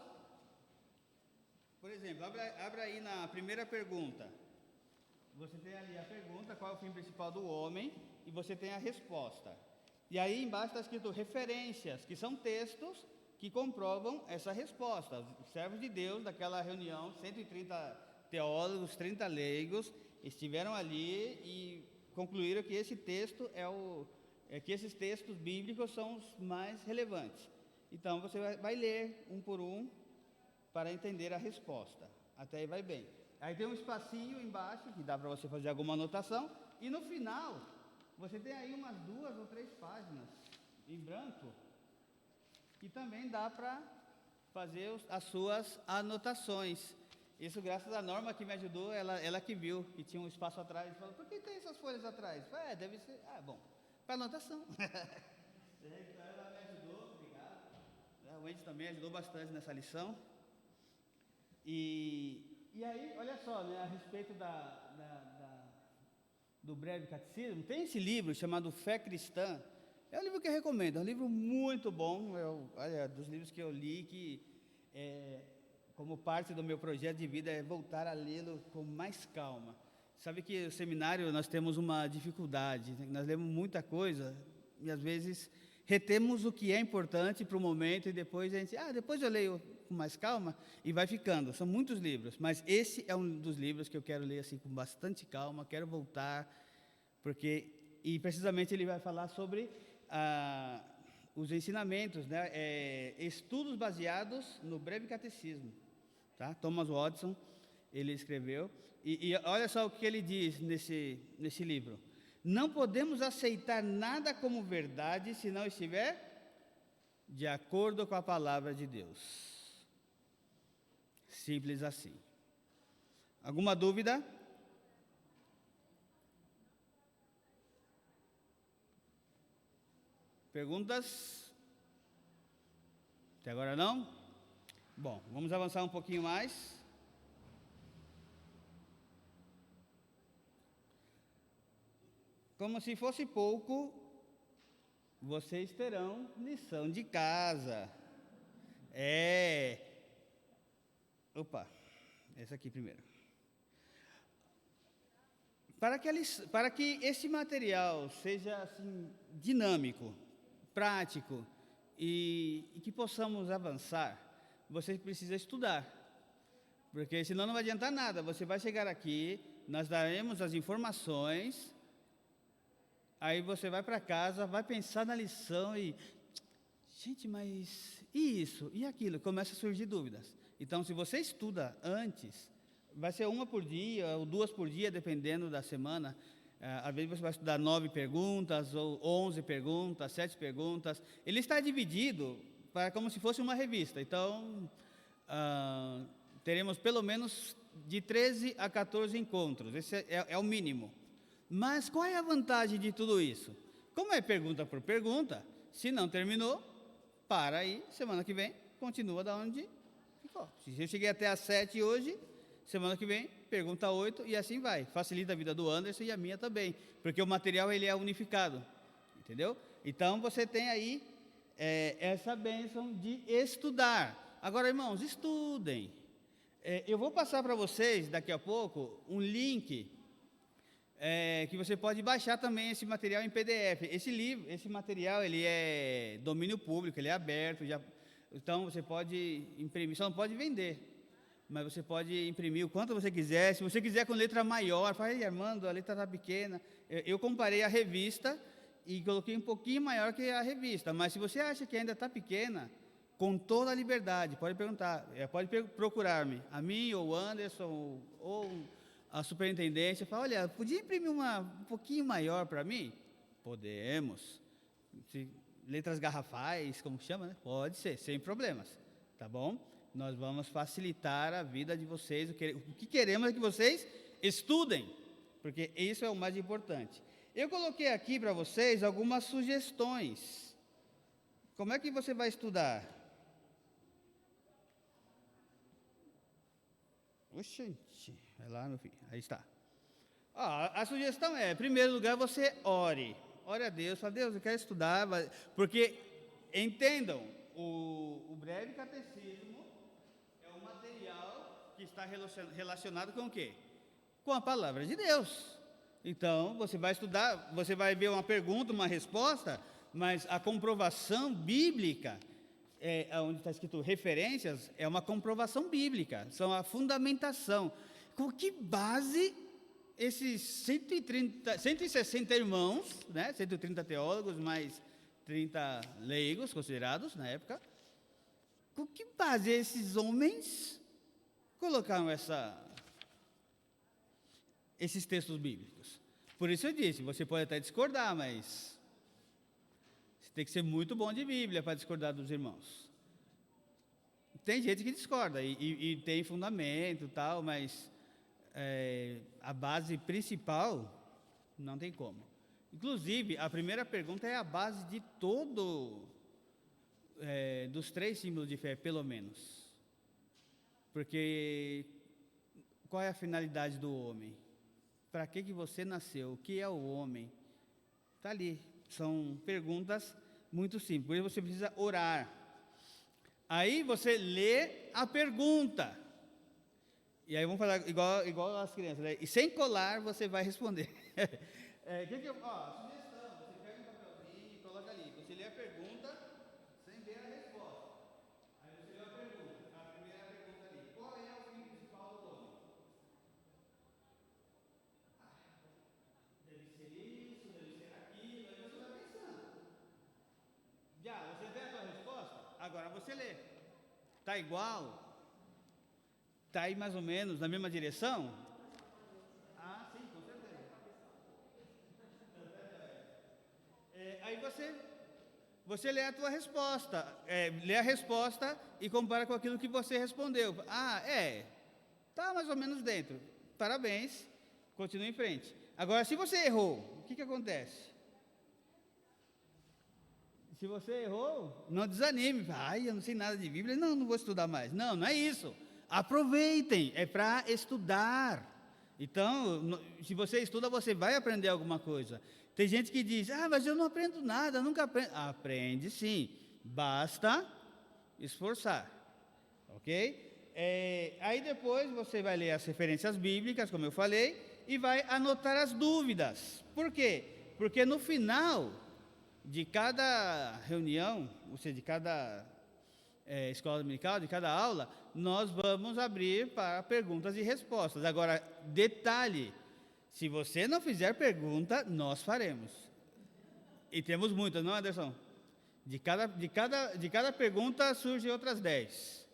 Por exemplo, abra aí na primeira pergunta. Você tem ali a pergunta, qual é o fim principal do homem, e você tem a resposta. E aí embaixo está escrito referências, que são textos que comprovam essa resposta. Os servos de Deus daquela reunião, 130 teólogos, 30 leigos, estiveram ali e concluíram que esse texto que esses textos bíblicos são os mais relevantes. Então você vai ler um por um para entender a resposta. Até aí vai bem. Aí tem um espacinho embaixo que dá para você fazer alguma anotação, e no final você tem aí umas 2 ou 3 páginas em branco, que também dá para fazer as suas anotações. Isso graças à Norma que me ajudou, ela que viu que tinha um espaço atrás, falou, por que tem essas folhas atrás? Falei, deve ser, bom, para anotação. Então ela me ajudou, obrigado. O Wendy também ajudou bastante nessa lição. E aí, olha só, né, a respeito do breve catecismo, tem esse livro chamado Fé Cristã. É um livro que eu recomendo, é um livro muito bom, olha, dos livros que eu li, que como parte do meu projeto de vida é voltar a lê-lo com mais calma. Sabe que no seminário nós temos uma dificuldade, né? Nós lemos muita coisa e às vezes retemos o que é importante para o momento e depois a gente, depois eu leio com mais calma e vai ficando. São muitos livros, mas esse é um dos livros que eu quero ler assim com bastante calma, quero voltar, e precisamente ele vai falar sobre os ensinamentos, né? Estudos baseados no breve catecismo, tá? Thomas Watson, ele escreveu, e olha só o que ele diz nesse livro: não podemos aceitar nada como verdade se não estiver de acordo com a palavra de Deus. Simples assim. Alguma dúvida? Perguntas? Até agora não? Bom, vamos avançar um pouquinho mais. Como se fosse pouco, vocês terão lição de casa. Essa aqui primeiro. Para que esse material seja assim, dinâmico, prático e que possamos avançar, você precisa estudar, porque senão não vai adiantar nada. Você vai chegar aqui, nós daremos as informações, aí você vai para casa, vai pensar na lição e, gente, mas e isso, e aquilo? Começa a surgir dúvidas. Então, se você estuda antes, vai ser uma por dia ou 2 por dia, dependendo da semana. Às vezes você vai estudar 9 perguntas, ou 11 perguntas, 7 perguntas. Ele está dividido como se fosse uma revista. Então, teremos pelo menos de 13 a 14 encontros. Esse é o mínimo. Mas qual é a vantagem de tudo isso? Como é pergunta por pergunta, se não terminou, para aí, semana que vem, continua da onde ficou. Se eu cheguei até às 7 hoje, semana que vem, pergunta 8 e assim vai. Facilita a vida do Anderson e a minha também, porque o material ele é unificado, entendeu? Então você tem aí essa bênção de estudar. Agora, irmãos, estudem. Eu vou passar para vocês daqui a pouco um link que você pode baixar também esse material em PDF. Esse material ele é domínio público, ele é aberto, então você pode imprimir, só não pode vender. Mas você pode imprimir o quanto você quiser. Se você quiser com letra maior, fala, Armando, a letra está pequena. Eu comparei a revista e coloquei um pouquinho maior que a revista. Mas se você acha que ainda está pequena, com toda a liberdade, pode perguntar, pode procurar-me, a mim, ou o Anderson, ou a superintendência. Fala, olha, podia imprimir um pouquinho maior para mim? Podemos. Letras garrafais, como chama, né? Pode ser, sem problemas, tá bom? Nós vamos facilitar a vida de vocês. O que queremos é que vocês estudem, porque isso é o mais importante. Eu coloquei aqui para vocês algumas sugestões. Como é que você vai estudar? Oxente, vai lá, meu filho, aí está. A sugestão é, em primeiro lugar, você ore. Ore a Deus, fala, Deus, eu quero estudar, porque, entendam, o breve catecismo que está relacionado com o quê? Com a palavra de Deus. Então, você vai estudar, você vai ver uma pergunta, uma resposta, mas a comprovação bíblica, onde está escrito referências, é uma comprovação bíblica, são a fundamentação. Com que base esses 160 irmãos, né, 130 teólogos, mais 30 leigos considerados na época, com que base esses homens colocaram esses textos bíblicos? Por isso eu disse, você pode até discordar, mas você tem que ser muito bom de Bíblia para discordar dos irmãos. Tem gente que discorda e tem fundamento e tal, mas a base principal não tem como. Inclusive, a primeira pergunta é a base de dos 3 símbolos de fé, pelo menos. Porque qual é a finalidade do homem? Para que você nasceu? O que é o homem? Está ali. São perguntas muito simples. Por isso você precisa orar. Aí você lê a pergunta. E aí vamos falar igual as crianças, né? E sem colar você vai responder. Sugestão, você pega um papelzinho e coloca ali. Você lê a pergunta sem ver a resposta. Aí você lê a pergunta, a primeira pergunta ali. Qual é o fim principal do homem? Deve ser isso, deve ser aquilo. Aí você vai pensando. Já, você vê a sua resposta? Agora você lê. Está igual? Está aí mais ou menos na mesma direção? Ah, sim, com certeza. Aí você lê a tua resposta, lê a resposta e compara com aquilo que você respondeu. Ah, está mais ou menos dentro. Parabéns, continue em frente. Agora, se você errou, o que acontece? Se você errou, não desanime. Ai, eu não sei nada de Bíblia. Não vou estudar mais. Não é isso. Aproveitem, é para estudar. Então, se você estuda, você vai aprender alguma coisa. Tem gente que diz, mas eu não aprendo nada, nunca aprendo. Aprende sim, basta esforçar, ok? Aí depois você vai ler as referências bíblicas, como eu falei, e vai anotar as dúvidas. Por quê? Porque no final de cada reunião, ou seja, de cada escola dominical, de cada aula, nós vamos abrir para perguntas e respostas. Agora, detalhe, se você não fizer pergunta, nós faremos. E temos muitas, não, Anderson? De cada pergunta surgem outras 10.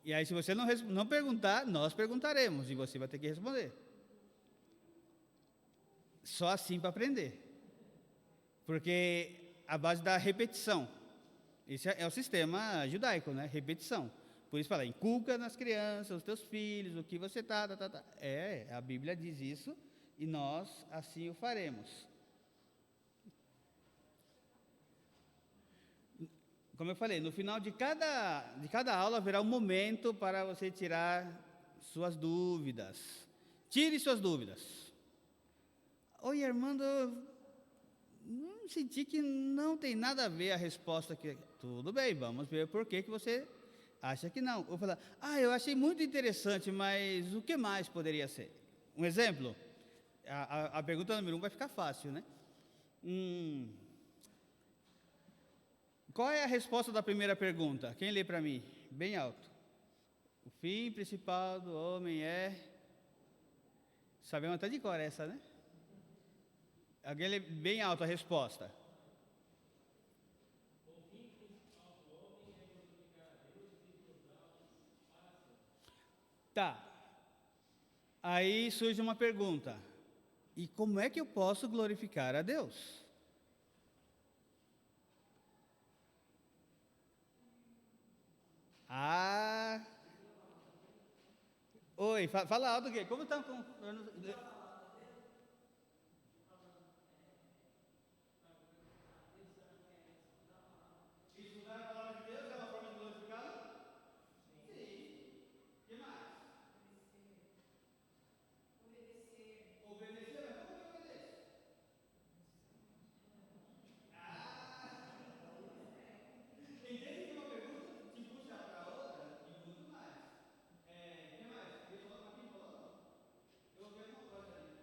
E aí, se você não perguntar, nós perguntaremos e você vai ter que responder. Só assim para aprender. Porque a base da repetição. Esse é o sistema judaico, né? Repetição. Por isso fala, inculca nas crianças, os teus filhos, o que você tá. A Bíblia diz isso e nós assim o faremos. Como eu falei, no final de cada aula haverá um momento para você tirar suas dúvidas. Tire suas dúvidas. Oi, Armando, senti que não tem nada a ver a resposta aqui. Tudo bem, vamos ver por que você acha que não. Eu vou falar, eu achei muito interessante, mas o que mais poderia ser? Um exemplo? A pergunta número 1 vai ficar fácil, né? Qual é a resposta da primeira pergunta? Quem lê para mim? Bem alto. O fim principal do homem é... Sabemos até de cor essa, né? Alguém lê bem alto a resposta. Tá. Aí surge uma pergunta. E como é que eu posso glorificar a Deus? Oi, fala alto aqui. Como estão com... Estudar a palavra de Deus é uma forma de glorificá-lo? Sim. O que mais? Obedecer, mas como que eu obedeço? Entende que uma pergunta te puxa para outra e muito mais. O que mais? Alguém falou para mim? Falou? Eu ouvi alguma coisa ali.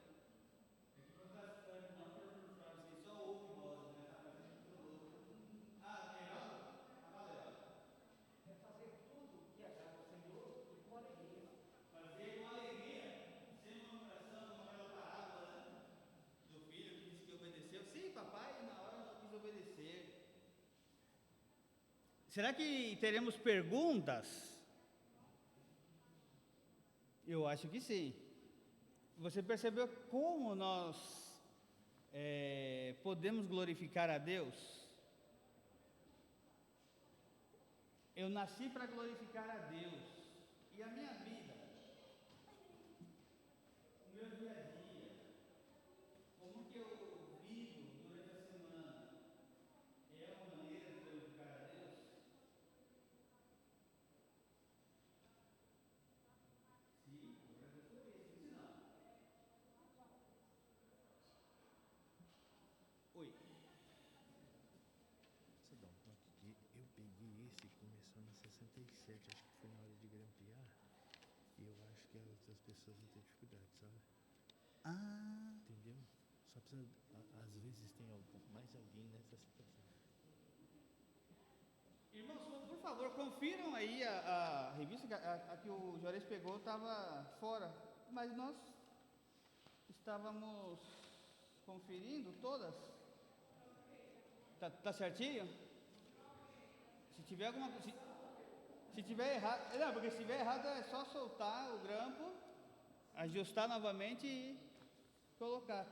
É que nós estamos assim, só ouve vozes, né? Está fazendo tudo louco. Heraldo? Fala, Heraldo. Fazer com alegria, sem murmuração, como aquela parábola, né? Do filho que disse que obedeceu. Sim, papai, na hora não quis obedecer. Será que teremos perguntas? Eu acho que sim. Você percebeu como nós podemos glorificar a Deus? Eu nasci para glorificar a Deus. E a minha vida, o meu dia a dia, como que eu vivo durante a semana, é uma maneira de glorificar a Deus? Sim, glória a Deus por isso. Se não. Oi. Você dá um toque que eu peguei esse que começou em 67, acho que foi na hora de grampear. E eu acho que as outras pessoas vão ter dificuldade, sabe? Ah, Entendeu? Só precisa, às vezes tem mais alguém nessa situação. irmãos, por favor, confiram aí a revista que a que o Juarez pegou estava fora, mas nós estávamos conferindo todas. Tá certinho? Se tiver alguma se tiver errado, não, porque se tiver errado é só soltar o grampo, ajustar novamente e colocar.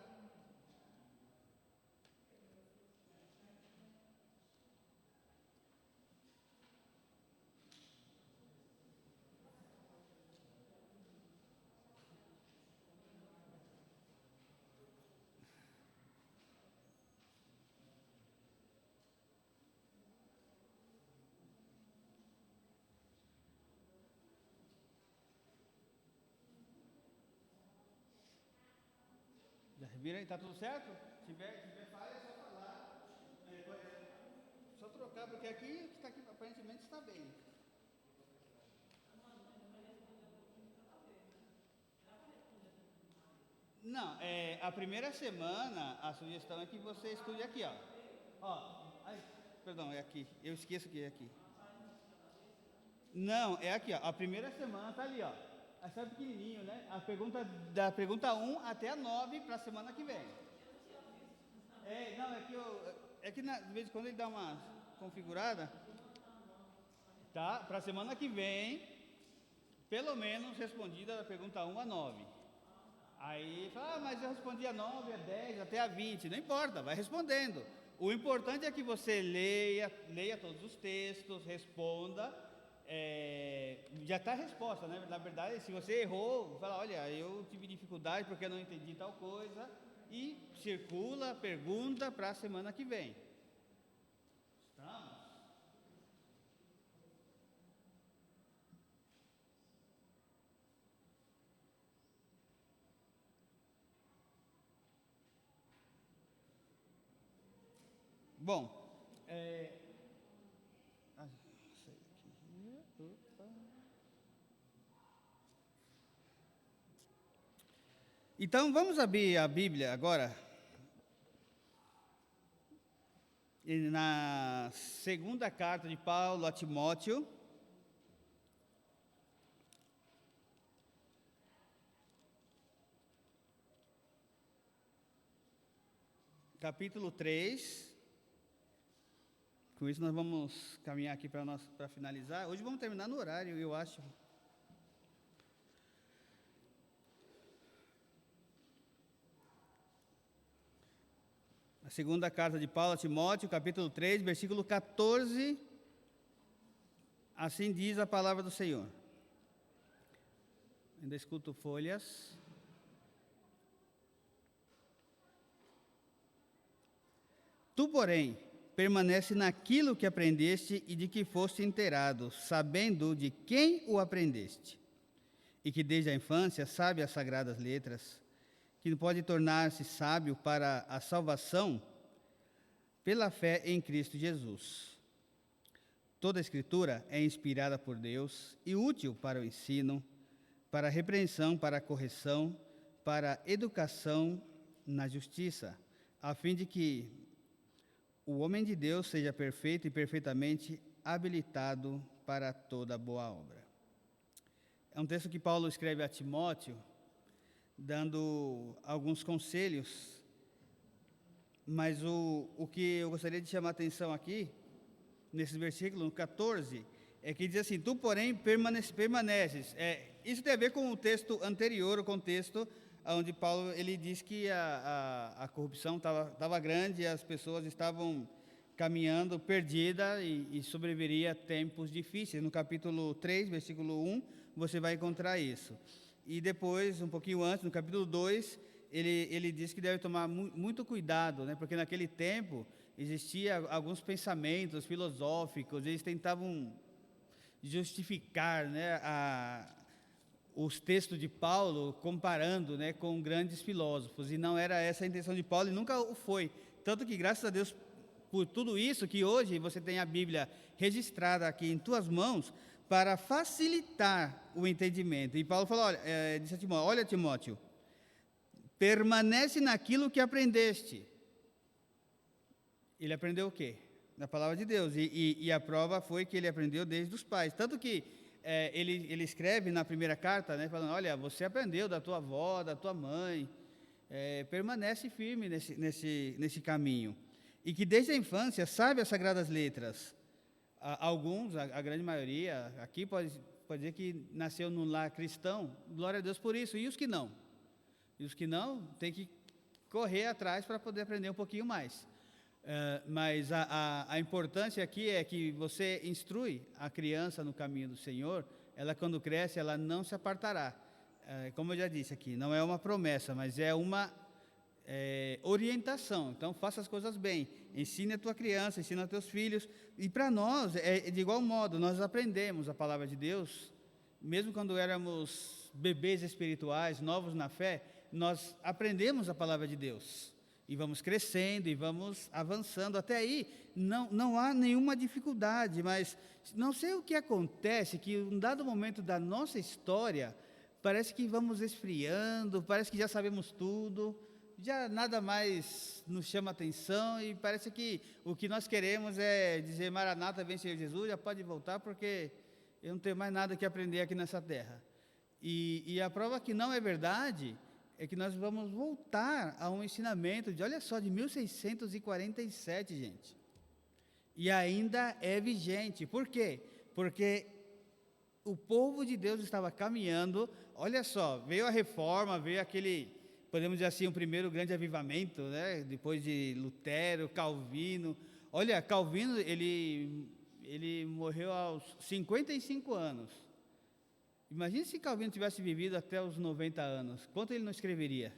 Já viram aí? Tá tudo certo? Se tiver falha, é só falar. Só trocar, porque aqui está aqui, aparentemente está bem. Não, a primeira semana, a sugestão é que você estude aqui, ó. Ai, perdão, é aqui. Eu esqueço que é aqui. Não, é aqui, ó. A primeira semana tá ali, ó. Aí sai pequenininho, né? A pergunta da pergunta 1 até a 9 para a semana que vem. Não, de vez em quando ele dá uma configurada, tá? Para a semana que vem, pelo menos respondida da pergunta 1 a 9. Aí fala, mas eu respondi a 9, a 10, até a 20, não importa, vai respondendo. O importante é que você leia todos os textos, responda, já está a resposta, né? Na verdade, se você errou, fala, olha, eu tive dificuldade porque eu não entendi tal coisa, e circula, pergunta para a semana que vem. Estamos? Bom, então vamos abrir a Bíblia agora na segunda carta de Paulo a Timóteo, capítulo 3. Com isso nós vamos caminhar aqui para finalizar. Hoje vamos terminar no horário, eu acho. A segunda carta de Paulo a Timóteo, capítulo 3, versículo 14. Assim diz a palavra do Senhor. Ainda escuto folhas. Tu, porém, permanece naquilo que aprendeste e de que foste inteirado, sabendo de quem o aprendeste, e que desde a infância sabe as sagradas letras, que pode tornar-se sábio para a salvação pela fé em Cristo Jesus. Toda a Escritura é inspirada por Deus e útil para o ensino, para a repreensão, para a correção, para a educação na justiça, a fim de que o homem de Deus seja perfeito e perfeitamente habilitado para toda boa obra. É um texto que Paulo escreve a Timóteo, dando alguns conselhos, mas o que eu gostaria de chamar a atenção aqui, nesse versículo, no 14, é que diz assim, tu, porém, permaneces. Isso tem a ver com o texto anterior, o contexto onde Paulo ele diz que a corrupção estava grande, as pessoas estavam caminhando perdida e sobreviveria tempos difíceis. No capítulo 3, versículo 1, você vai encontrar isso. E depois, um pouquinho antes, no capítulo 2, ele diz que deve tomar muito cuidado, né? Porque naquele tempo existia alguns pensamentos filosóficos, eles tentavam justificar, né, os textos de Paulo comparando, né, com grandes filósofos, e não era essa a intenção de Paulo e nunca o foi. Tanto que, graças a Deus, por tudo isso, que hoje você tem a Bíblia registrada aqui em tuas mãos para facilitar o entendimento. E Paulo falou, disse a Timóteo, olha, Timóteo, permanece naquilo que aprendeste. Ele aprendeu o quê? Na palavra de Deus, e a prova foi que ele aprendeu desde os pais. Tanto que ele escreve na primeira carta, né, falando, olha, você aprendeu da tua avó, da tua mãe, permanece firme nesse caminho. E que desde a infância sabe as Sagradas Letras. Alguns, a grande maioria, aqui pode dizer que nasceu num lar cristão, glória a Deus por isso. E os que não? E os que não, tem que correr atrás para poder aprender um pouquinho mais. Mas a importância aqui é que você instrui a criança no caminho do Senhor, ela quando cresce, ela não se apartará. Como eu já disse aqui, não é uma promessa, mas é uma orientação. Então, faça as coisas bem, ensine a tua criança, ensine a teus filhos, e para nós, de igual modo, nós aprendemos a palavra de Deus, mesmo quando éramos bebês espirituais, novos na fé, nós aprendemos a palavra de Deus. E vamos crescendo e vamos avançando. Até aí não há nenhuma dificuldade, mas não sei o que acontece, que em um dado momento da nossa história, parece que vamos esfriando, parece que já sabemos tudo, já nada mais nos chama atenção e parece que o que nós queremos é dizer, Maranata, vem Senhor Jesus, já pode voltar porque eu não tenho mais nada que aprender aqui nessa terra. E a prova que não é verdade é que nós vamos voltar a um ensinamento olha só, de 1647, gente. E ainda é vigente. Por quê? Porque o povo de Deus estava caminhando, olha só, veio a reforma, veio aquele, podemos dizer assim, o primeiro grande avivamento, né? Depois de Lutero, Calvino. Olha, Calvino, ele morreu aos 55 anos. Imagine se Calvino tivesse vivido até os 90 anos, quanto ele não escreveria?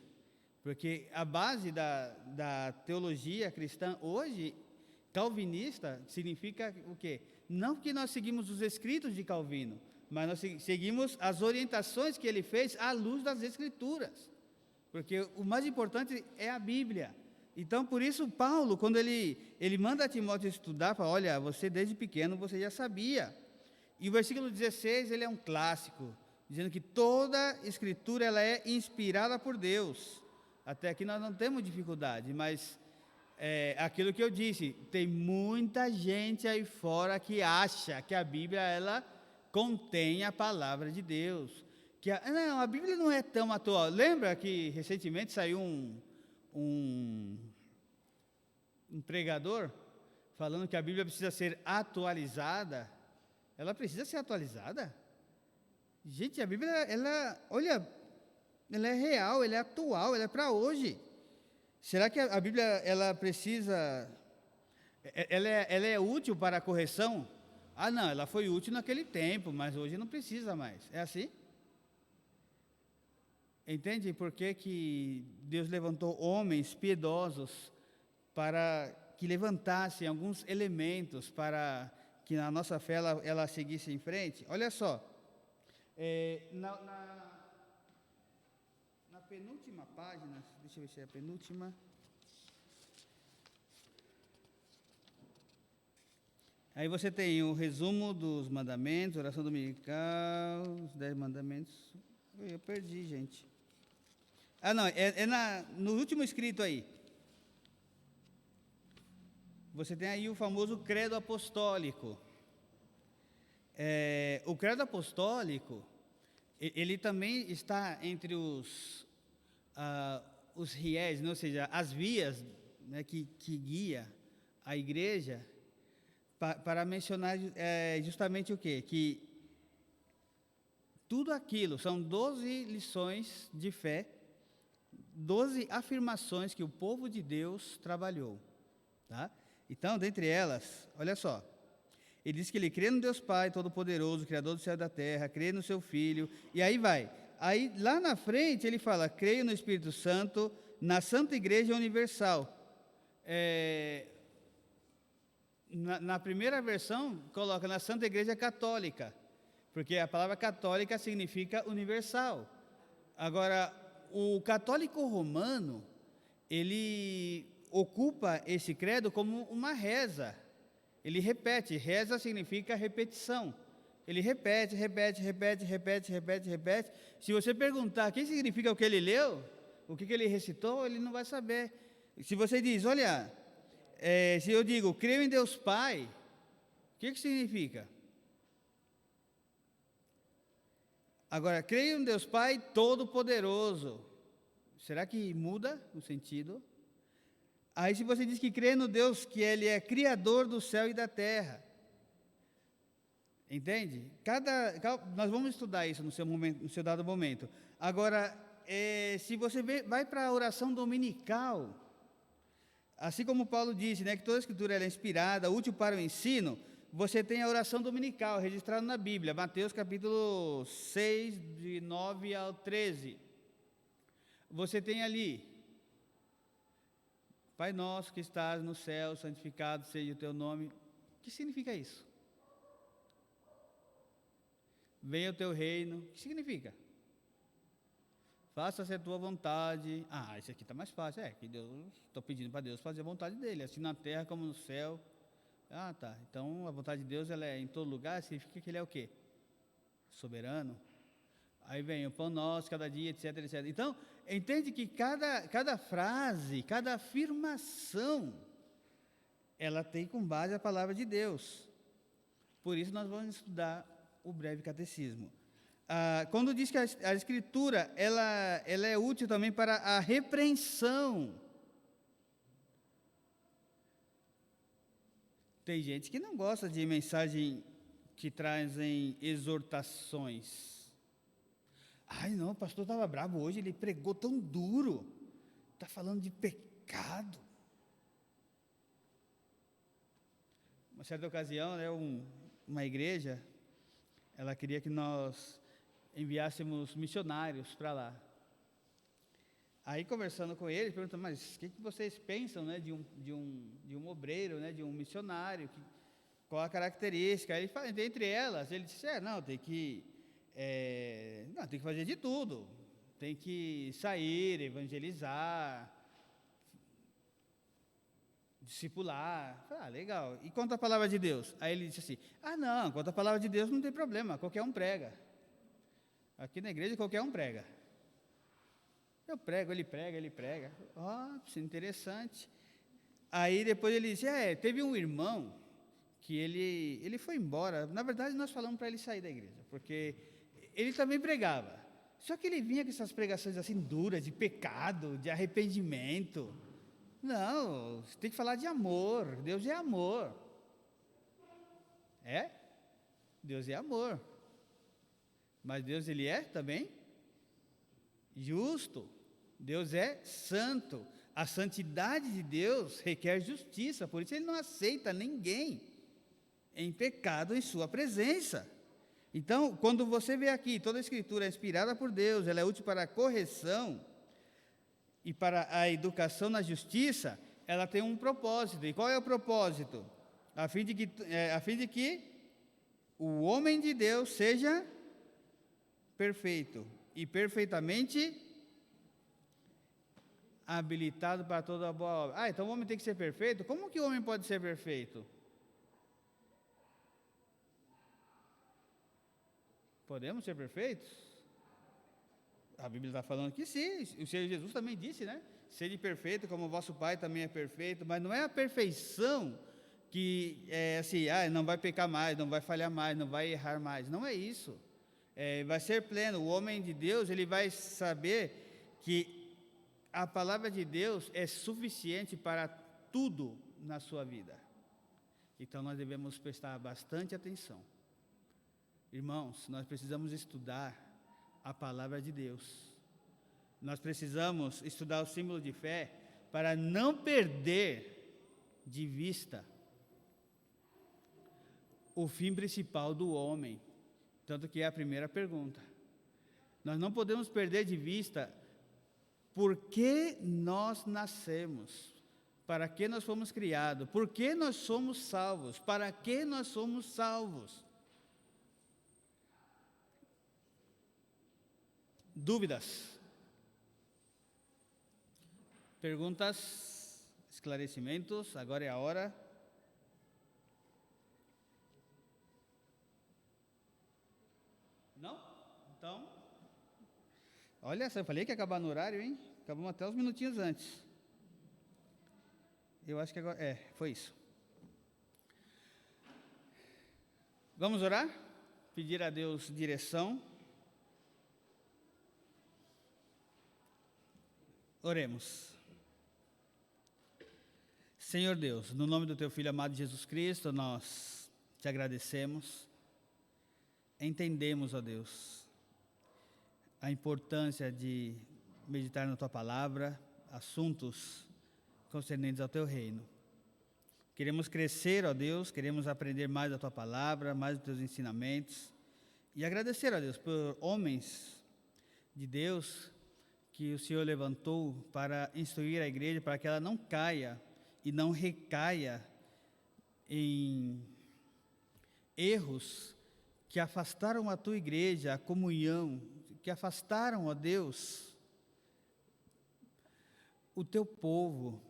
Porque a base da teologia cristã hoje, calvinista, significa o quê? Não que nós seguimos os escritos de Calvino, mas nós seguimos as orientações que ele fez à luz das Escrituras. Porque o mais importante é a Bíblia. Então, por isso, Paulo, quando ele manda Timóteo estudar, fala, olha, você desde pequeno você já sabia. E o versículo 16, ele é um clássico, dizendo que toda escritura ela é inspirada por Deus. Até aqui nós não temos dificuldade, mas aquilo que eu disse, tem muita gente aí fora que acha que a Bíblia ela contém a palavra de Deus. Não, a Bíblia não é tão atual. Lembra que recentemente saiu um pregador falando que a Bíblia precisa ser atualizada? Ela precisa ser atualizada? Gente, a Bíblia, olha, ela é real, ela é atual, ela é para hoje. Será que a Bíblia, ela precisa, ela é útil para a correção? Ah, não, ela foi útil naquele tempo, mas hoje não precisa mais. É assim? Entende por que Deus levantou homens piedosos para que levantassem alguns elementos para que na nossa fé ela seguisse em frente? Olha só, na penúltima página, deixa eu ver se é a penúltima. Aí você tem o resumo dos mandamentos, oração dominical, os 10 mandamentos. Eu perdi, gente. Ah, não, no último escrito aí. Você tem aí o famoso credo apostólico. O credo apostólico, ele também está entre os riés, né, ou seja, as vias, né, que guia a igreja, para mencionar justamente o quê? Que tudo aquilo, são 12 lições de fé, 12 afirmações que o povo de Deus trabalhou, tá? Então, dentre elas, olha só, ele diz que ele crê no Deus Pai Todo-Poderoso, Criador do céu e da terra, crê no seu Filho, e aí vai. Aí, lá na frente, ele fala, creio no Espírito Santo, na Santa Igreja Universal. Na primeira versão, coloca na Santa Igreja Católica, porque a palavra católica significa universal. Agora, o católico romano, ele ocupa esse credo como uma reza. Ele repete, reza significa repetição. Ele repete. Se você perguntar o que significa o que ele leu, o que ele recitou, ele não vai saber. Se você diz, olha, se eu digo, creio em Deus Pai, o que significa? Agora, creio em Deus Pai Todo-Poderoso. Será que muda o sentido? Aí se você diz que crê no Deus, que Ele é Criador do céu e da terra. Entende? Nós vamos estudar isso no seu dado momento. Agora, se você vai para a oração dominical, assim como Paulo disse, né, que toda a Escritura é inspirada, útil para o ensino, você tem a oração dominical registrada na Bíblia, Mateus capítulo 6, de 9 ao 13. Você tem ali, Pai nosso que estás no céu, santificado seja o teu nome. O que significa isso? Venha o teu reino. O que significa? Faça-se a tua vontade. Isso aqui está mais fácil. Que Deus, estou pedindo para Deus fazer a vontade dele, assim na terra como no céu. Tá. Então a vontade de Deus ela é em todo lugar, significa que ele é o quê? Soberano. Aí vem o pão nosso, cada dia, etc. Então, entende que cada frase, cada afirmação, ela tem com base a palavra de Deus. Por isso nós vamos estudar o breve catecismo. Quando diz que a Escritura, ela é útil também para a repreensão. Tem gente que não gosta de mensagem que trazem exortações. Não, o pastor estava bravo hoje, ele pregou tão duro, está falando de pecado. Uma certa ocasião, né, uma igreja, ela queria que nós enviássemos missionários para lá. Aí, conversando com eles, perguntando, mas o que vocês pensam, né, de um obreiro, né, de um missionário, qual a característica? Aí, dentre elas, ele disse, tem que fazer de tudo, tem que sair, evangelizar, discipular. Legal. E quanto à palavra de Deus? Aí ele disse assim, não, quanto à palavra de Deus não tem problema, qualquer um prega. Aqui na igreja qualquer um prega. Eu prego, ele prega. Interessante. Aí depois ele disse, teve um irmão que ele foi embora. Na verdade, nós falamos para ele sair da igreja, porque ele também pregava. Só que ele vinha com essas pregações assim duras, de pecado, de arrependimento. Não, você tem que falar de amor. Deus é amor. Deus é amor. Mas Deus, ele é também justo. Deus é santo. A santidade de Deus requer justiça. Por isso ele não aceita ninguém em pecado em sua presença. Então, quando você vê aqui, toda a Escritura é inspirada por Deus, ela é útil para a correção e para a educação na justiça, ela tem um propósito. E qual é o propósito? A fim de que o homem de Deus seja perfeito e perfeitamente habilitado para toda a boa obra. Então o homem tem que ser perfeito? Como que o homem pode ser perfeito? Podemos ser perfeitos? A Bíblia está falando que sim, o Senhor Jesus também disse, né? Sede perfeito como o vosso Pai também é perfeito, mas não é a perfeição que é assim, não vai pecar mais, não vai falhar mais, não vai errar mais, não é isso. Vai ser pleno, o homem de Deus, ele vai saber que a palavra de Deus é suficiente para tudo na sua vida. Então nós devemos prestar bastante atenção. Irmãos, nós precisamos estudar a palavra de Deus. Nós precisamos estudar o símbolo de fé para não perder de vista o fim principal do homem, tanto que é a primeira pergunta. Nós não podemos perder de vista por que nós nascemos, para que nós fomos criados, por que nós somos salvos, para que nós somos salvos. Dúvidas? Perguntas? Esclarecimentos? Agora é a hora. Não? Então, olha, eu falei que ia acabar no horário, hein? Acabamos até uns minutinhos antes. Eu acho que agora, foi isso. Vamos orar? Pedir a Deus direção. Oremos. Senhor Deus, no nome do Teu Filho amado Jesus Cristo, nós te agradecemos. Entendemos, ó Deus, a importância de meditar na Tua Palavra, assuntos concernentes ao Teu reino. Queremos crescer, ó Deus, queremos aprender mais da Tua Palavra, mais dos Teus ensinamentos, e agradecer, ó Deus, por homens de Deus que o Senhor levantou para instruir a igreja, para que ela não caia e não recaia em erros que afastaram a Tua igreja, a comunhão, que afastaram, ó Deus, o Teu povo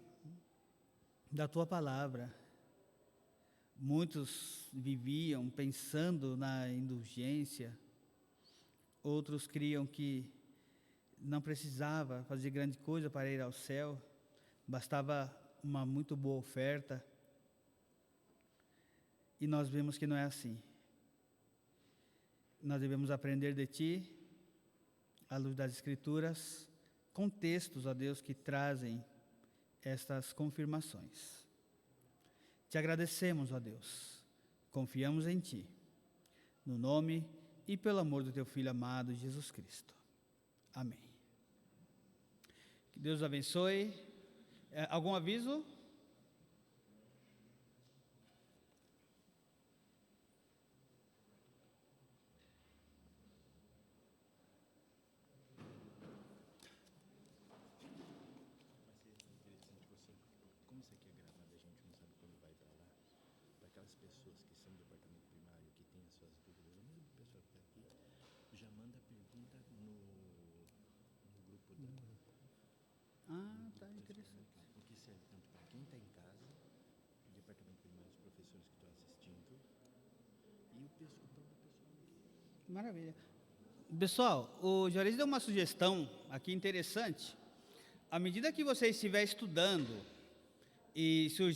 da Tua palavra. Muitos viviam pensando na indulgência, outros criam que não precisava fazer grande coisa para ir ao céu, bastava uma muito boa oferta, e nós vemos que não é assim. Nós devemos aprender de Ti, à luz das Escrituras, com textos, ó Deus, que trazem estas confirmações. Te agradecemos, ó Deus, confiamos em Ti, no nome e pelo amor do Teu Filho amado, Jesus Cristo. Amém. Que Deus os abençoe. Algum aviso? Ah, tá interessante. O que serve tanto para quem está em casa, o departamento primário, os professores que estão assistindo, e o pessoal aqui. Maravilha. Pessoal, o Juarez deu uma sugestão aqui interessante. À medida que você estiver estudando e surgir